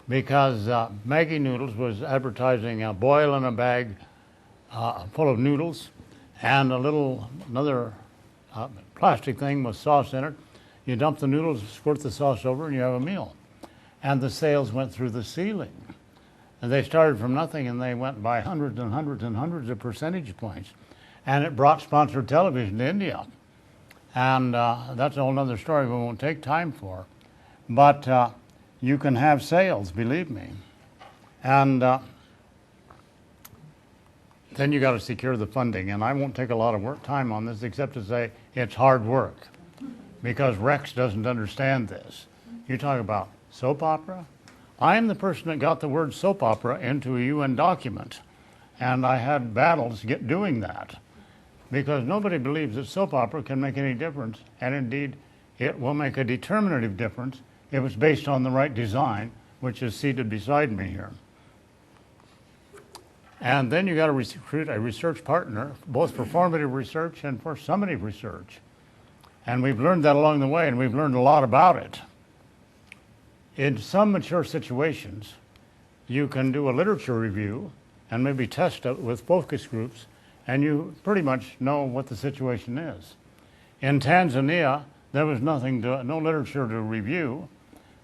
Because Maggi noodles was advertising a boil in a bag full of noodles and another plastic thing with sauce in it. You dump the noodles, squirt the sauce over, and you have a meal. And the sales went through the ceiling. And they started from nothing, and they went by hundreds and hundreds and hundreds of percentage points. And it brought sponsored television to India. And that's a whole other story we won't take time for. But you can have sales, believe me. And then you got to secure the funding. And I won't take a lot of time on this except to say it's hard work. Because Rex doesn't understand this. You talk about soap opera. I am the person that got the word soap opera into a UN document. And I had battles doing that. Because nobody believes that soap opera can make any difference. And indeed, it will make a determinative difference if it's based on the right design, which is seated beside me here. And then you got to recruit a research partner, both for formative research and for summative research. And we've learned that along the way, and we've learned a lot about it. in some mature situations, you can do a literature review and maybe test it with focus groups, and you pretty much know what the situation is. In Tanzania, there was no literature to review,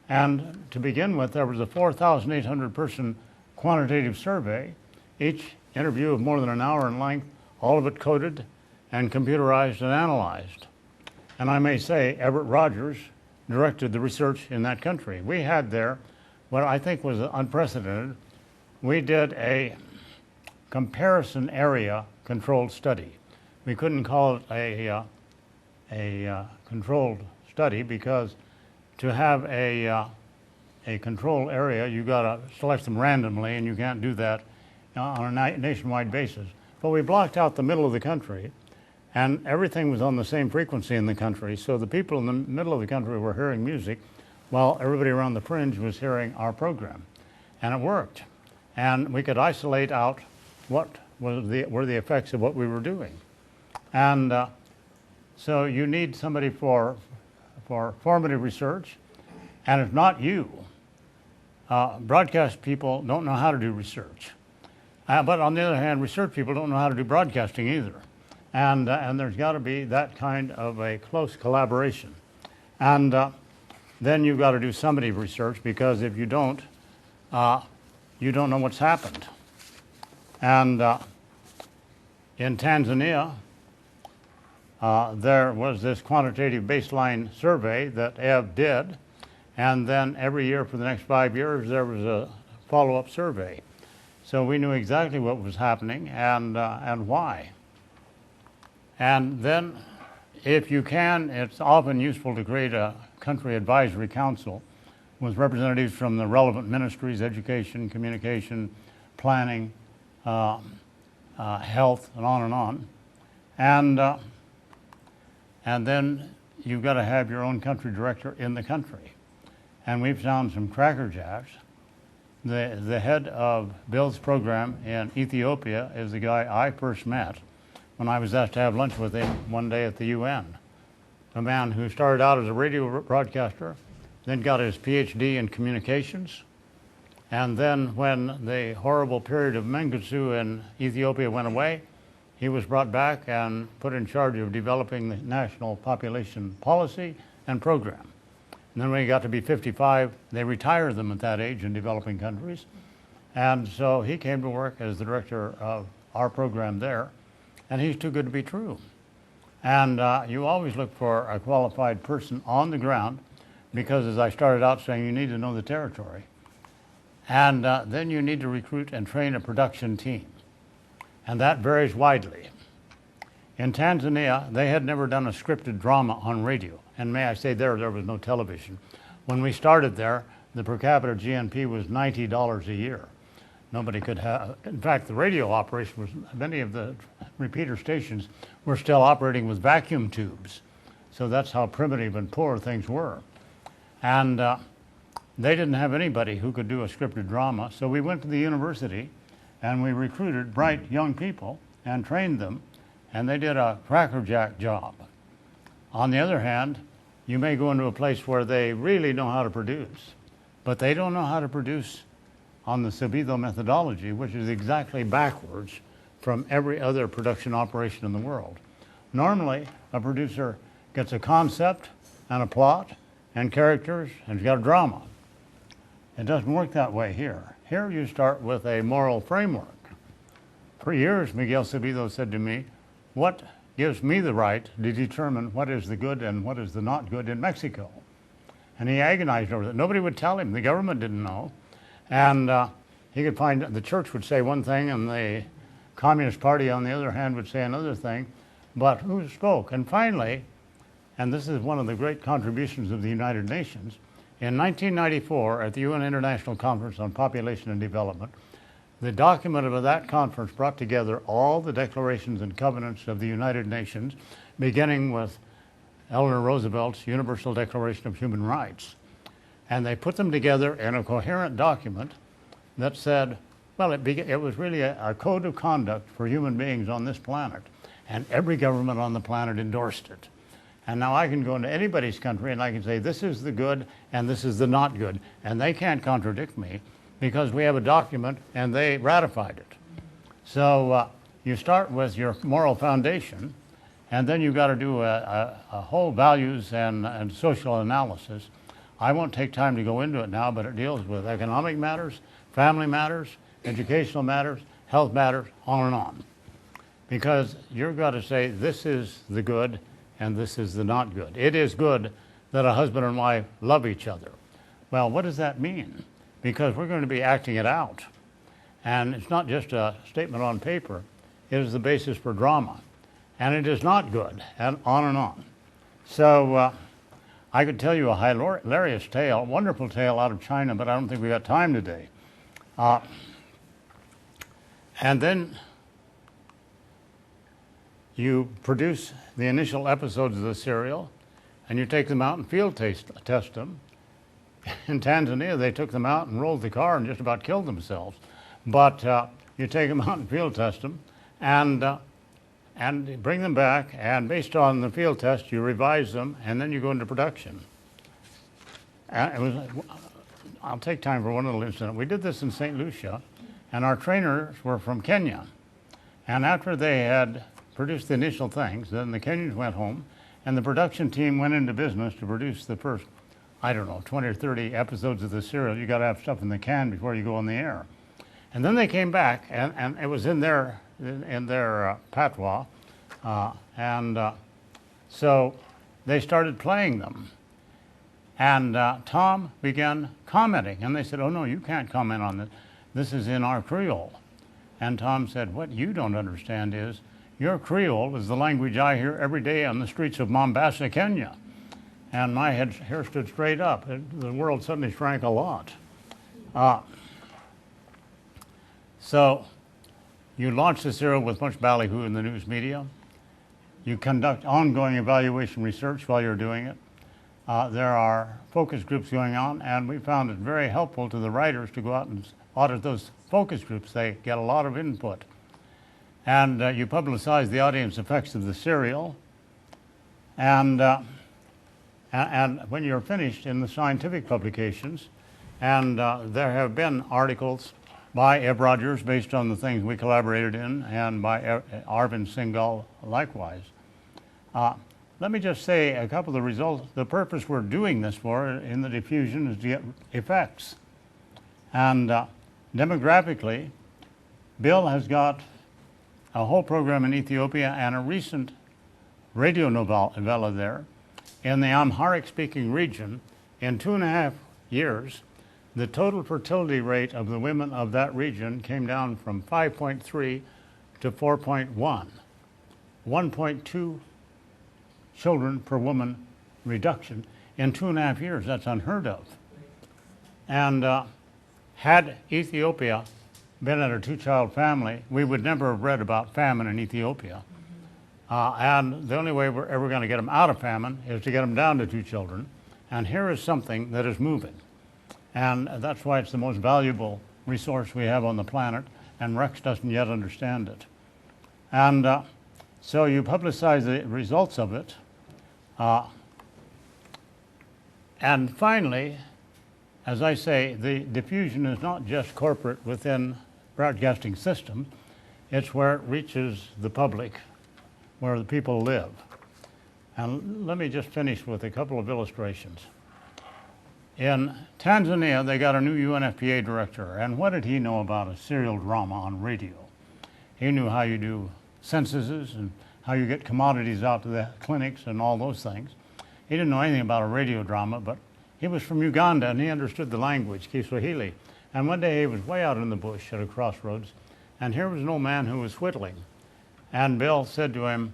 and to begin with, there was a 4,800 person quantitative survey, each interview of more than an hour in length, all of it coded and computerized and analyzed. And I may say Everett Rogers directed the research in that country. We had there what I think was unprecedented. We did a comparison area controlled study. We couldn't call it a controlled study because to have a control area, you got to select them randomly, and you can't do that on a nationwide basis. But we blocked out the middle of the country, and everything was on the same frequency in the country, so the people in the middle of the country were hearing music while everybody around the fringe was hearing our program. And it worked. And we could isolate out what were the effects of what we were doing. And so you need somebody for formative research, and if not you, broadcast people don't know how to do research. But on the other hand, research people don't know how to do broadcasting either. And there's got to be that kind of a close collaboration. And then you've got to do summative research, because if you don't know what's happened. And in Tanzania, there was this quantitative baseline survey that Ev did, and then every year for the next 5 years there was a follow-up survey. So we knew exactly what was happening and why. And then, if you can, it's often useful to create a country advisory council with representatives from the relevant ministries, education, communication, planning, health, and on and on. And then you've got to have your own country director in the country. And we've found some crackerjacks. The head of Bill's program in Ethiopia is the guy I first met when I was asked to have lunch with him one day at the UN. A man who started out as a radio broadcaster, then got his PhD in communications, and then when the horrible period of Mengistu in Ethiopia went away, he was brought back and put in charge of developing the national population policy and program. And then when he got to be 55, they retire them at that age in developing countries. And so he came to work as the director of our program there, and he's too good to be true. And you always look for a qualified person on the ground, because as I started out saying, you need to know the territory. And then you need to recruit and train a production team. And that varies widely. In Tanzania, they had never done a scripted drama on radio. And may I say there was no television. When we started there, the per capita GNP was $90 a year. Nobody could have, in fact, the radio operation was, many of the repeater stations were still operating with vacuum tubes. So that's how primitive and poor things were. And they didn't have anybody who could do a scripted drama. So we went to the university and we recruited bright young people and trained them, and they did a crackerjack job. On the other hand, you may go into a place where they really know how to produce, but they don't know how to produce on the Sabido methodology, which is exactly backwards from every other production operation in the world. Normally, a producer gets a concept and a plot and characters and he's got a drama. It doesn't work that way here. Here you start with a moral framework. For years, Miguel Sabido said to me, what gives me the right to determine what is the good and what is the not good in Mexico? And he agonized over that. Nobody would tell him. The government didn't know. And he could find, the church would say one thing and the Communist Party on the other hand would say another thing, but who spoke? And finally, and this is one of the great contributions of the United Nations, in 1994 at the UN International Conference on Population and Development, the document of that conference brought together all the declarations and covenants of the United Nations, beginning with Eleanor Roosevelt's Universal Declaration of Human Rights. And they put them together in a coherent document that said, well, it was really a code of conduct for human beings on this planet, and every government on the planet endorsed it. And now I can go into anybody's country and I can say, this is the good and this is the not good. And they can't contradict me because we have a document and they ratified it. So you start with your moral foundation, and then you've got to do a whole values and social analysis. I won't take time to go into it now, but it deals with economic matters, family matters, educational matters, health matters, on and on. Because you've got to say, this is the good and this is the not good. It is good that a husband and wife love each other. Well, what does that mean? Because we're going to be acting it out. And it's not just a statement on paper. It is the basis for drama. And it is not good, and on and on. So I could tell you a hilarious tale, a wonderful tale out of China, but I don't think we got time today. And then you produce the initial episodes of the serial, and you take them out and field test them. In Tanzania, they took them out and rolled the car and just about killed themselves. But you take them out and field test them, and bring them back, and based on the field test, you revise them, and then you go into production. I'll take time for one little incident. We did this in St. Lucia, and our trainers were from Kenya. And after they had produced the initial things, then the Kenyans went home, and the production team went into business to produce the first, I don't know, 20 or 30 episodes of the serial. You got to have stuff in the can before you go on the air. And then they came back, and it was in their patois, so they started playing them. And Tom began commenting, and they said, oh no, you can't comment on this. This is in our Creole. And Tom said, what you don't understand is, your Creole is the language I hear every day on the streets of Mombasa, Kenya. And my hair stood straight up. The world suddenly shrank a lot. So you launch the serial with much ballyhoo in the news media. You conduct ongoing evaluation research while you're doing it. There are focus groups going on, and we found it very helpful to the writers to go out and audit those focus groups. They get a lot of input. And you publicize the audience effects of the serial. And when you're finished in the scientific publications, and there have been articles by Ev Rogers based on the things we collaborated in, and by Arvind Singhal likewise. Let me just say a couple of the results. The purpose we're doing this for in the diffusion is to get effects. And demographically, Bill has got a whole program in Ethiopia and a recent radio novella there. In the Amharic-speaking region, in 2.5 years, the total fertility rate of the women of that region came down from 5.3 to 4.1. 1.2 children per woman reduction in 2.5 years. That's unheard of. And had Ethiopia been at a two-child family, we would never have read about famine in Ethiopia. And the only way we're ever going to get them out of famine is to get them down to 2 children. And here is something that is moving. And that's why it's the most valuable resource we have on the planet, and Rex doesn't yet understand it. And so you publicize the results of it. And finally, as I say, the diffusion is not just corporate within broadcasting systems, it's where it reaches the public, where the people live. And let me just finish with a couple of illustrations. In Tanzania, they got a new UNFPA director, and what did he know about a serial drama on radio? He knew how you do censuses and how you get commodities out to the clinics and all those things. He didn't know anything about a radio drama, but he was from Uganda and he understood the language, Kiswahili. And one day he was way out in the bush at a crossroads, and here was an old man who was whittling. And Bill said to him,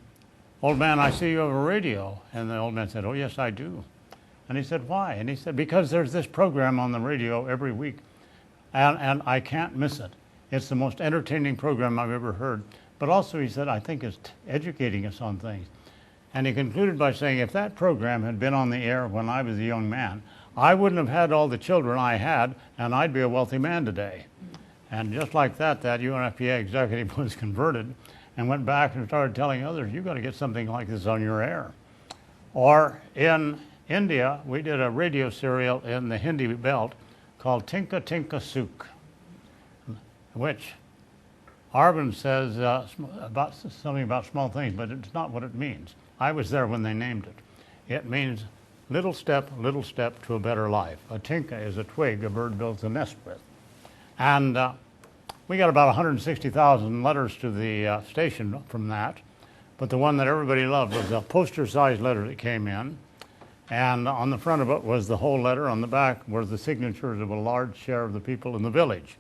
"Old man, I see you have a radio." And the old man said, "Oh, yes, I do." And he said, "Why?" And he said, "Because there's this program on the radio every week, and I can't miss it. It's the most entertaining program I've ever heard. But also," he said, "I think it's educating us on things." And he concluded by saying, if that program had been on the air when I was a young man, I wouldn't have had all the children I had, and I'd be a wealthy man today. And just like that, that UNFPA executive was converted and went back and started telling others, "You've got to get something like this on your air." Or in India, we did a radio serial in the Hindi belt called Tinka Tinka Suk, which Arvind says about something about small things, but it's not what it means. I was there when they named it. It means little step to a better life. A tinka is a twig a bird builds a nest with. And we got about 160,000 letters to the station from that, but the one that everybody loved was a poster-sized letter that came in, and on the front of it was the whole letter. On the back were the signatures of a large share of the people in the village.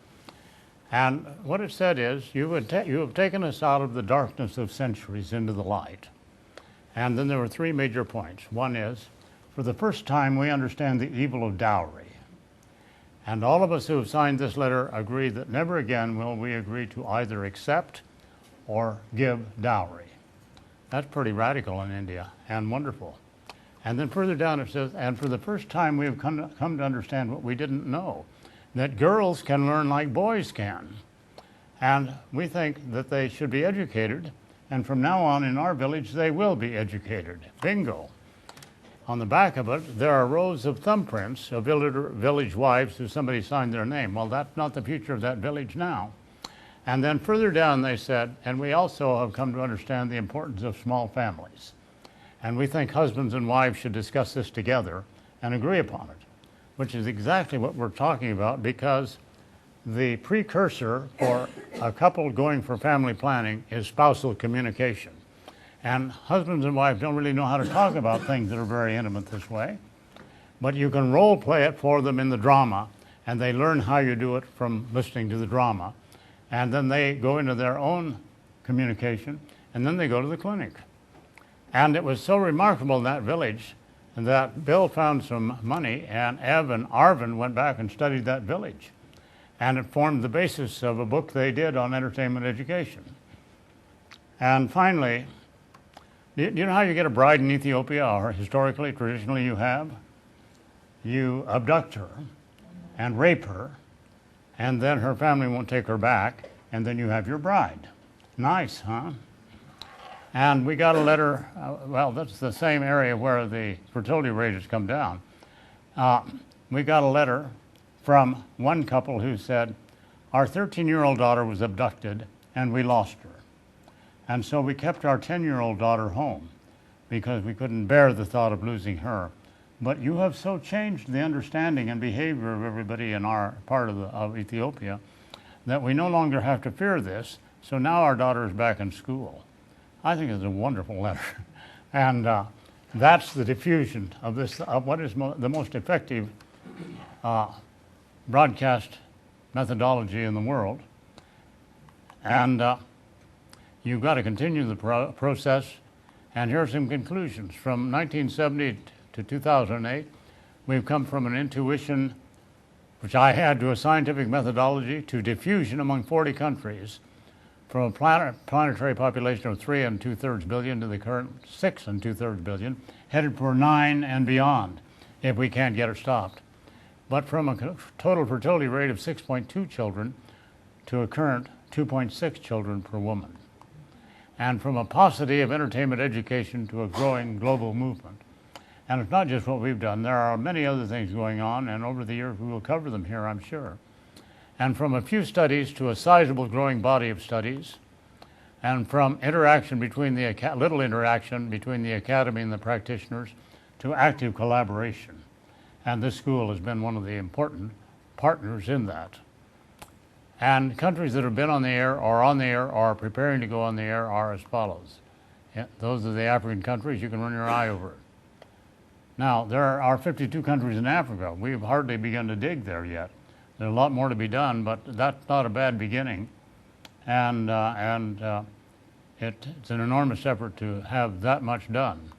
And what it said is, you have taken us out of the darkness of centuries into the light. And then there were three major points. One is, for the first time, we understand the evil of dowry. And all of us who have signed this letter agree that never again will we agree to either accept or give dowry. That's pretty radical in India and wonderful. And then further down it says, and for the first time we have come to understand what we didn't know, that girls can learn like boys can. And we think that they should be educated, and from now on in our village they will be educated. Bingo. On the back of it, there are rows of thumbprints of village wives who somebody signed their name. Well, that's not the future of that village now. And then further down they said, and we also have come to understand the importance of small families. And we think husbands and wives should discuss this together and agree upon it, which is exactly what we're talking about, because the precursor for a couple going for family planning is spousal communication. And husbands and wives don't really know how to talk about things that are very intimate this way, but you can role play it for them in the drama, and they learn how you do it from listening to the drama. And then they go into their own communication, and then they go to the clinic. And it was so remarkable in that village that Bill found some money, and Ev and Arvind went back and studied that village. And it formed the basis of a book they did on entertainment education. And finally, do you know how you get a bride in Ethiopia, or historically, traditionally you have? You abduct her and rape her, and then her family won't take her back, and then you have your bride. Nice, huh? And we got a letter, well, that's the same area where the fertility rate has come down. We got a letter from one couple who said, our 13-year-old daughter was abducted and we lost her. And so we kept our 10-year-old daughter home because we couldn't bear the thought of losing her. But you have so changed the understanding and behavior of everybody in our part of Ethiopia that we no longer have to fear this, so now our daughter is back in school. I think it's a wonderful letter. And that's the diffusion of this, of what is the most effective broadcast methodology in the world. And you've got to continue the process. And here are some conclusions. From 1970 to 2008, we've come from an intuition, which I had, to a scientific methodology, to diffusion among 40 countries, from a planetary population of 3 2/3 billion to the current 6 2/3 billion, headed for 9 and beyond if we can't get it stopped. But from a total fertility rate of 6.2 children to a current 2.6 children per woman. And from a paucity of entertainment education to a growing global movement. And it's not just what we've done. There are many other things going on, and over the years we will cover them here, I'm sure. And from a few studies to a sizable growing body of studies, and from interaction between the little interaction between the academy and the practitioners to active collaboration. And this school has been one of the important partners in that. And countries that have been on the air or are preparing to go on the air are as follows. Those are the African countries. You can run your eye over it. Now, there are 52 countries in Africa. We've hardly begun to dig there yet. There's a lot more to be done, but that's not a bad beginning. And it's an enormous effort to have that much done.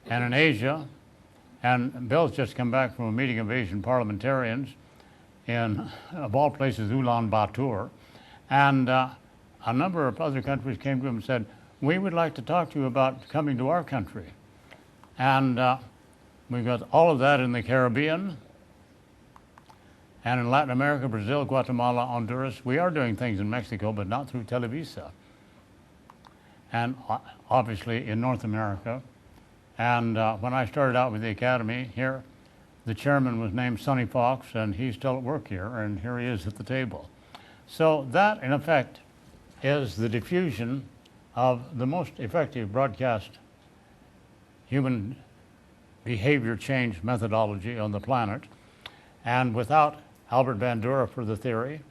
And in Asia, and Bill's just come back from a meeting of Asian parliamentarians in, of all places, Ulaanbaatar, and a number of other countries came to him and said, we would like to talk to you about coming to our country. And we've got all of that in the Caribbean, and in Latin America, Brazil, Guatemala, Honduras. We are doing things in Mexico, but not through Televisa. And obviously in North America And when I started out with the Academy here, the chairman was named Sonny Fox, and he's still at work here, and here he is at the table. So that, in effect, is the diffusion of the most effective broadcast human behavior change methodology on the planet. And without Albert Bandura for the theory,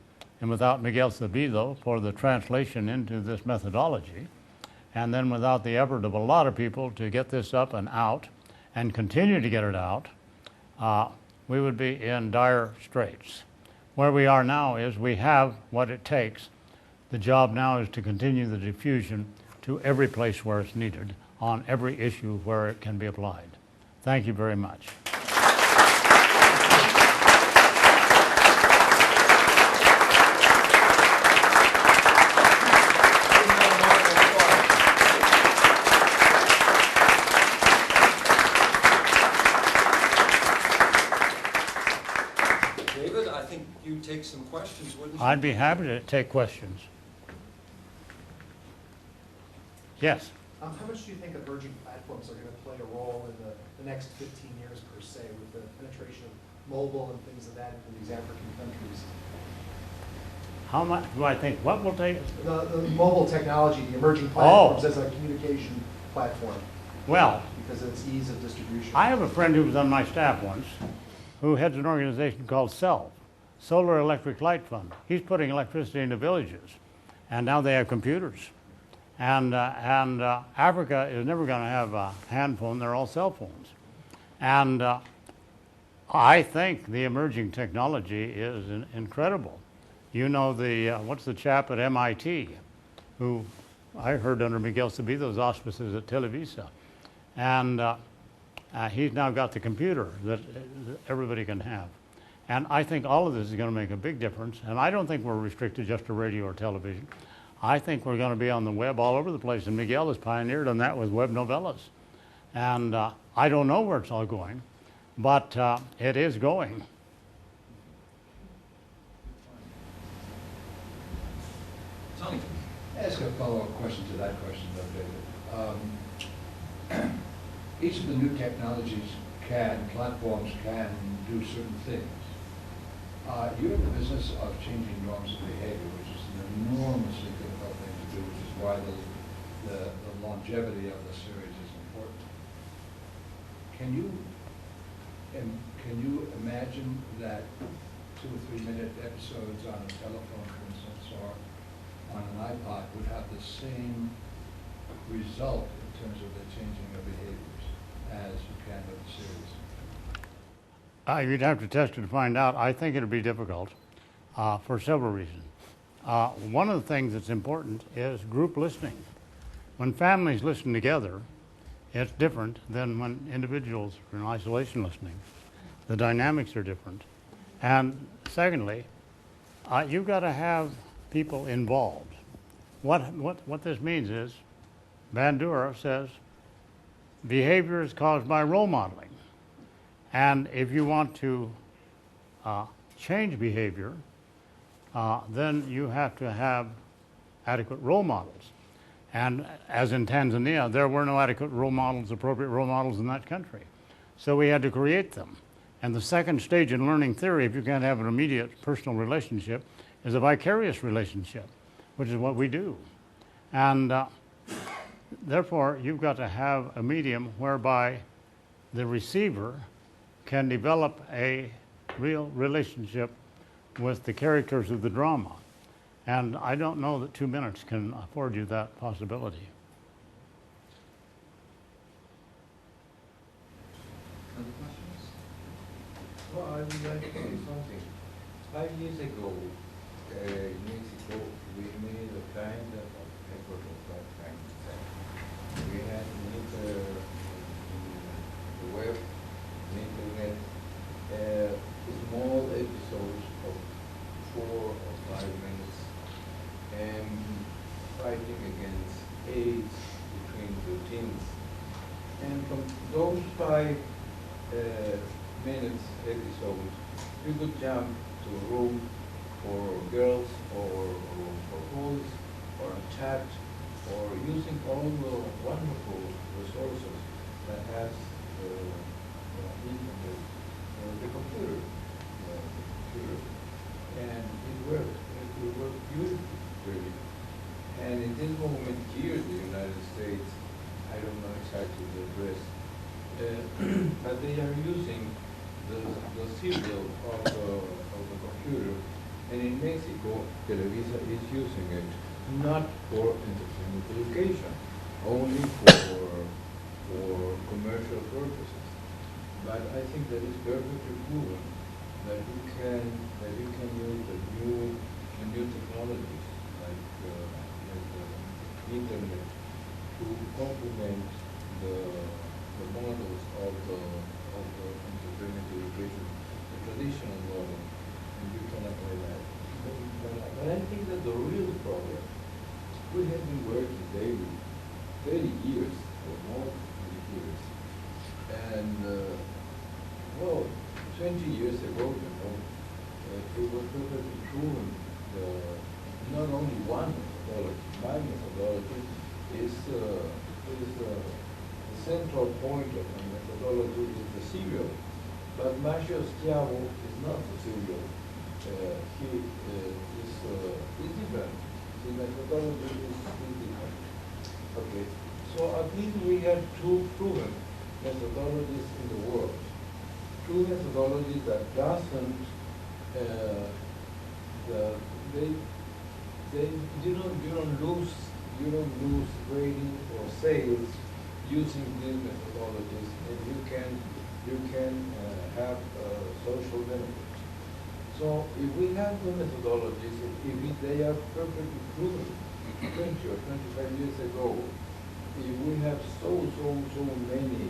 and without Miguel Sabido for the translation into this methodology, and then without the effort of a lot of people to get this up and out and continue to get it out, we would be in dire straits. Where we are now is we have what it takes. The job now is to continue the diffusion to every place where it's needed, on every issue where it can be applied. Thank you very much. David, I think you'd take some questions, wouldn't you? I'd be happy to take questions. Yes? How much do you think emerging platforms are going to play a role in the next 15 years, per se, with the penetration of mobile and things of that into these African countries? How much do I think? What will take? The mobile technology, the emerging platforms as a communication platform. Well, because of its ease of distribution. I have a friend who was on my staff once who heads an organization called SELF, Solar Electric Light Fund. He's putting electricity into villages, and now they have computers. And Africa is never going to have a hand phone. They're all cell phones. And I think the emerging technology is incredible. You know, what's the chap at MIT who I heard under Miguel Sabido's auspices at Televisa. And he's now got the computer that everybody can have. And I think all of this is going to make a big difference. And I don't think we're restricted just to radio or television. I think we're going to be on the web all over the place, and Miguel has pioneered on that with web novellas. And I don't know where it's all going, but it is going. Tony. Ask a follow-up question to that question, though, David. Each of the new technologies platforms can do certain things. You're in the business of changing norms of behavior, which is an enormously difficult thing to do, which is why the longevity of the series is important. Can you imagine that 2 or 3 minute episodes on a telephone, for instance, or on an iPod would have the same result in terms of the changing of behaviors as you can with the series? You'd have to test it to find out. I think it'll be difficult for several reasons. One of the things that's important is group listening. When families listen together, it's different than when individuals are in isolation listening. The dynamics are different. And secondly, you've got to have people involved. What this means is, Bandura says, behavior is caused by role modeling. And if you want to change behavior, then you have to have adequate role models. And as in Tanzania, there were no adequate role models, appropriate role models in that country. So we had to create them. And the second stage in learning theory, if you can't have an immediate personal relationship, is a vicarious relationship, which is what we do. And therefore, you've got to have a medium whereby the receiver can develop a real relationship with the characters of the drama. And I don't know that 2 minutes can afford you that possibility. Other questions? Well, I would like to say something. 5 years ago, in Mexico, we made a kind of effort of that kind of thing. We had made the web, the internet, small episodes of 4 or 5 minutes, and fighting against AIDS between the teens. And from those 5 minutes episodes, you could jump to a room for girls or for boys, or a chat, or using all the wonderful resources that has internet, the computer, and it worked beautifully. And in this moment here in the United States, I don't know exactly the address, but they are using the serial of the computer, and in Mexico, Televisa is using it not for entertainment education, only for commercial purposes. But I think that is perfectly proven that you can use the new technologies like the internet to complement the models of the entertainment education, the traditional model, and you can apply that. But I think that the real problem, we have been working daily, 30 years or more than years, and well, 20 years ago, it was perfectly proven not only one methodology, my methodology is the central point of my methodology is the serial. But Marshall Schiavo is not the serial. He is different. The methodology is different. Okay, so at least we have two proven methodologies in the world. Two methodologies that doesn't you don't lose rating or sales using these methodologies, and you can have social benefits. So if we have the methodologies, if they are perfectly proven 20 or 25 years ago, if we have so many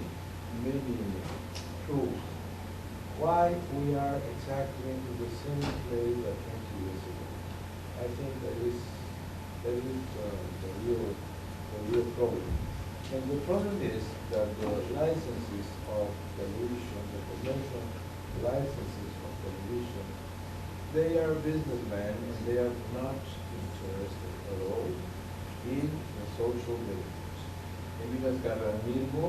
proofs, why we are exactly in the same place as 20 years ago? I think that is the real problem. And the problem is that the licenses of television, the commercial licenses of television, they are businessmen and they are not interested at all in the social benefits. Emilio Garramilmo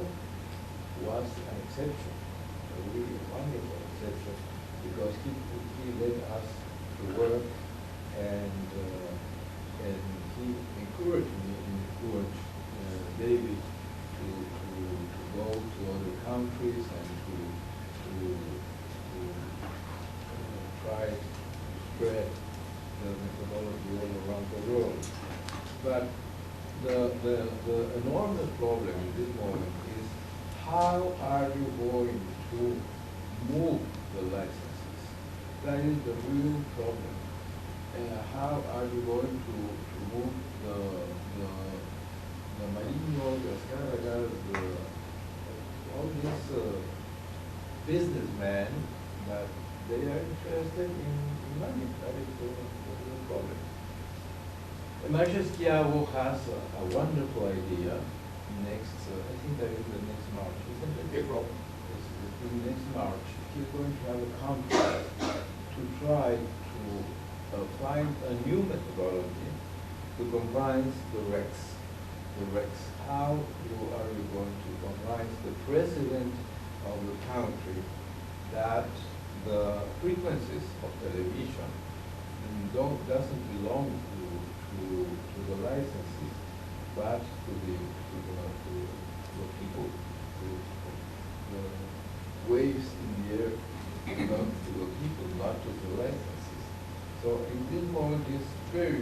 was an exception, a really wonderful exception, because he led us to work and he encouraged me and encouraged David to go to other countries and to try to spread the methodology all around the world. But the enormous problem in this moment is how are you going to move the licenses? That is the real problem. How are you going to move the Marino, the Escarragal, all these businessmen that they are interested in money? That is the real problem. Marshall Schiavo has a wonderful idea. I think that is the next March, isn't it? April. Next March, he's going to have a conference to try to find a new methodology to combine the RECs. How are you going to combine the president of the country that the frequencies of television doesn't belong to the licenses, but to the people, to the waves in the air belong to the people, not to the licenses. So in this moment, it's very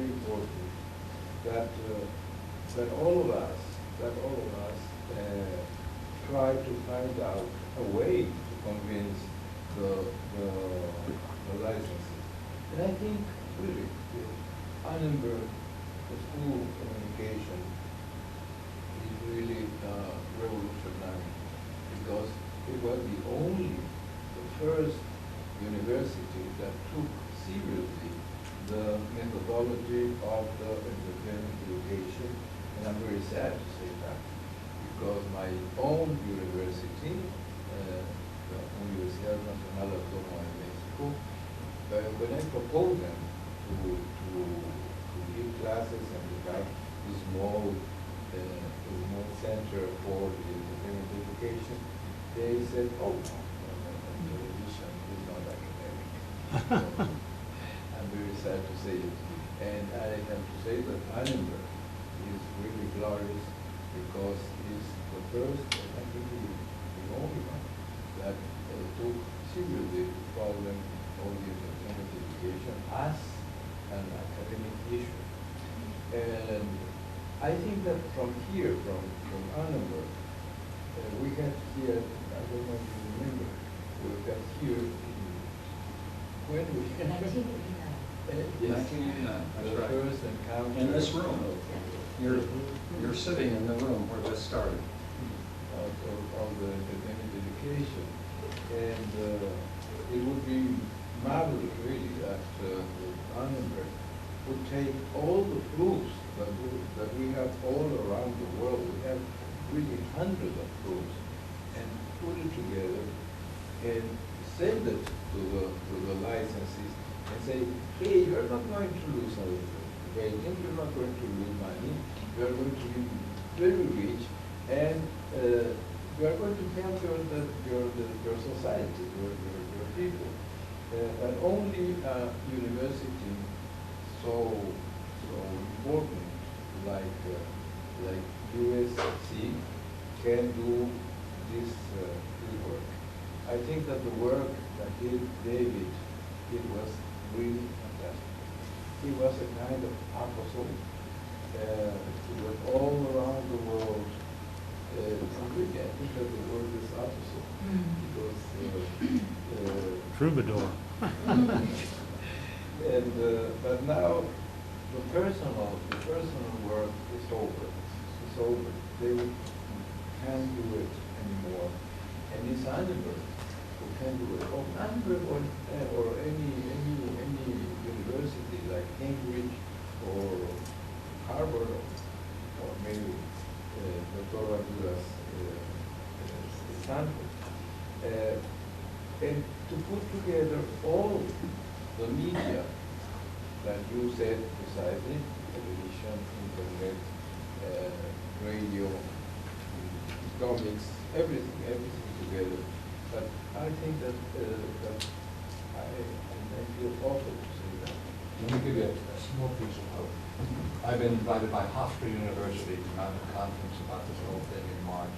important that all of us try to find out a way to convince the licenses. And I think really Annenberg, the school of communication, is really revolutionary, because it was the first university that took seriously the methodology of the entertainment education, and I'm very sad to say that, because my own university, the Universidad Nacional Autónoma de Mexico, when I proposed them to give classes and to have small Center for the Entertainment Education, they said, oh, no, television is not academic. I'm very sad to say it. And I have to say that Annenberg is really glorious because he's the first, and I think the only one, that took seriously the problem of the entertainment education as an academic issue. And I think that from here, from Annenberg, we had here, I don't know if you remember, we got here when we yes, 1989, that's the right. first encounter. In this room. You're sitting in the room where this started. Of the academic education. And it would be marvelous, really, that Annenberg would take all the proofs that we have all around the world. We have really hundreds of proofs, and put it together and send it to the licensees and say, hey, you're not going to lose a rating, you're not going to lose money, you're going to be very rich, and you are going to help your society, your people. But only a university so important like USC can do this work. I think that the work that David did was really fantastic. He was a kind of apostle. He went all around the world. Really, I think that the word is apostle because troubadour. And but now the personal work is over. It's over. They can't do it anymore. And it's Annenberg who can do it. Oh, Annenberg or any university like Cambridge or Harvard or maybe Dr. Abdulah's Stanford. And to put together all the media that you said precisely, television, internet, radio, comics, everything together. But I think that I feel awful to say that. Let me give you a small piece of hope. I've been invited by Hofstra University to mount a conference about this whole thing in March,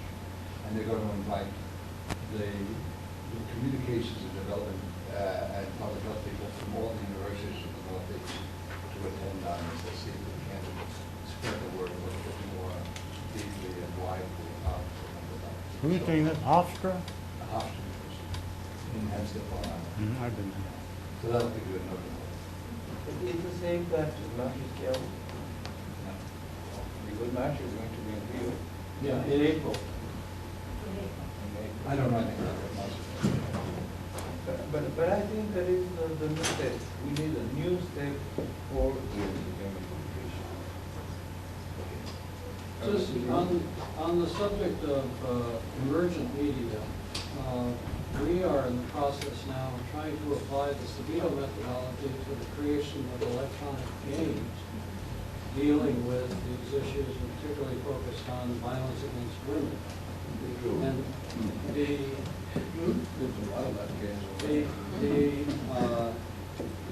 and they're going to invite the communications and development and public health people from all the universities of the Northeast to attend on this to see if we can spread the word a little bit more deeply and widely about it. Who's doing this? Hofstra? Hofstra University in Hempstead, Long Island. I've been there. So that'll be good. No, It's the same class as Marcus Kelly. Because Marcus is going to be in Rio. Yeah, in April. I don't know anything about it. But I think that is the new step. We need a new step for the academic education. Just on the subject of emergent media, we are in the process now of trying to apply the Sabino methodology to the creation of electronic games, dealing with these issues, and particularly focused on violence against women. And the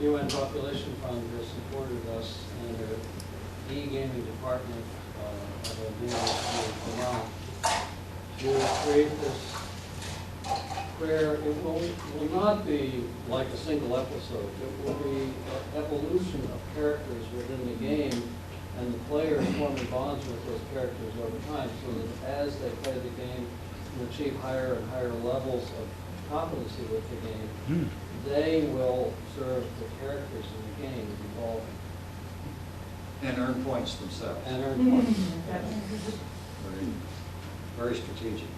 UN Population Fund has supported us in the e-gaming department of the University of Vermont to create this where it will not be like a single episode. It will be an evolution of characters within the game, and the players forming bonds with those characters over time, so that as they play the game and achieve higher and higher levels of competency with the game, they will serve the characters in the game evolving. And earn points themselves. And earn points. Very strategic.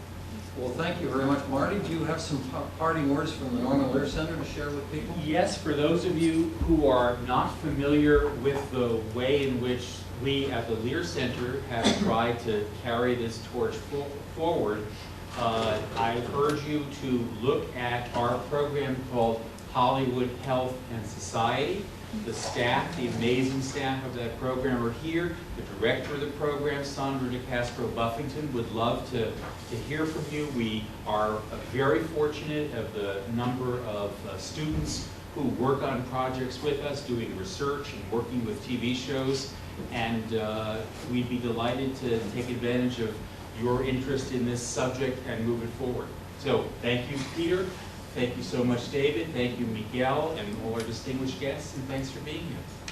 Well, thank you very much, Marty. Do you have some parting words from the Norman Lear Center to share with people? Yes, for those of you who are not familiar with the way in which we at the Lear Center have tried to carry this torch forward, I urge you to look at our program called Hollywood Health and Society. The staff, the amazing staff of that program are here. The director of the program, Sandra DeCastro Buffington, would love to hear from you. We are very fortunate of the number of students who work on projects with us, doing research and working with TV shows. And we'd be delighted to take advantage of your interest in this subject and move it forward. So thank you, Peter. Thank you so much, David. Thank you, Miguel, and all our distinguished guests, and thanks for being here.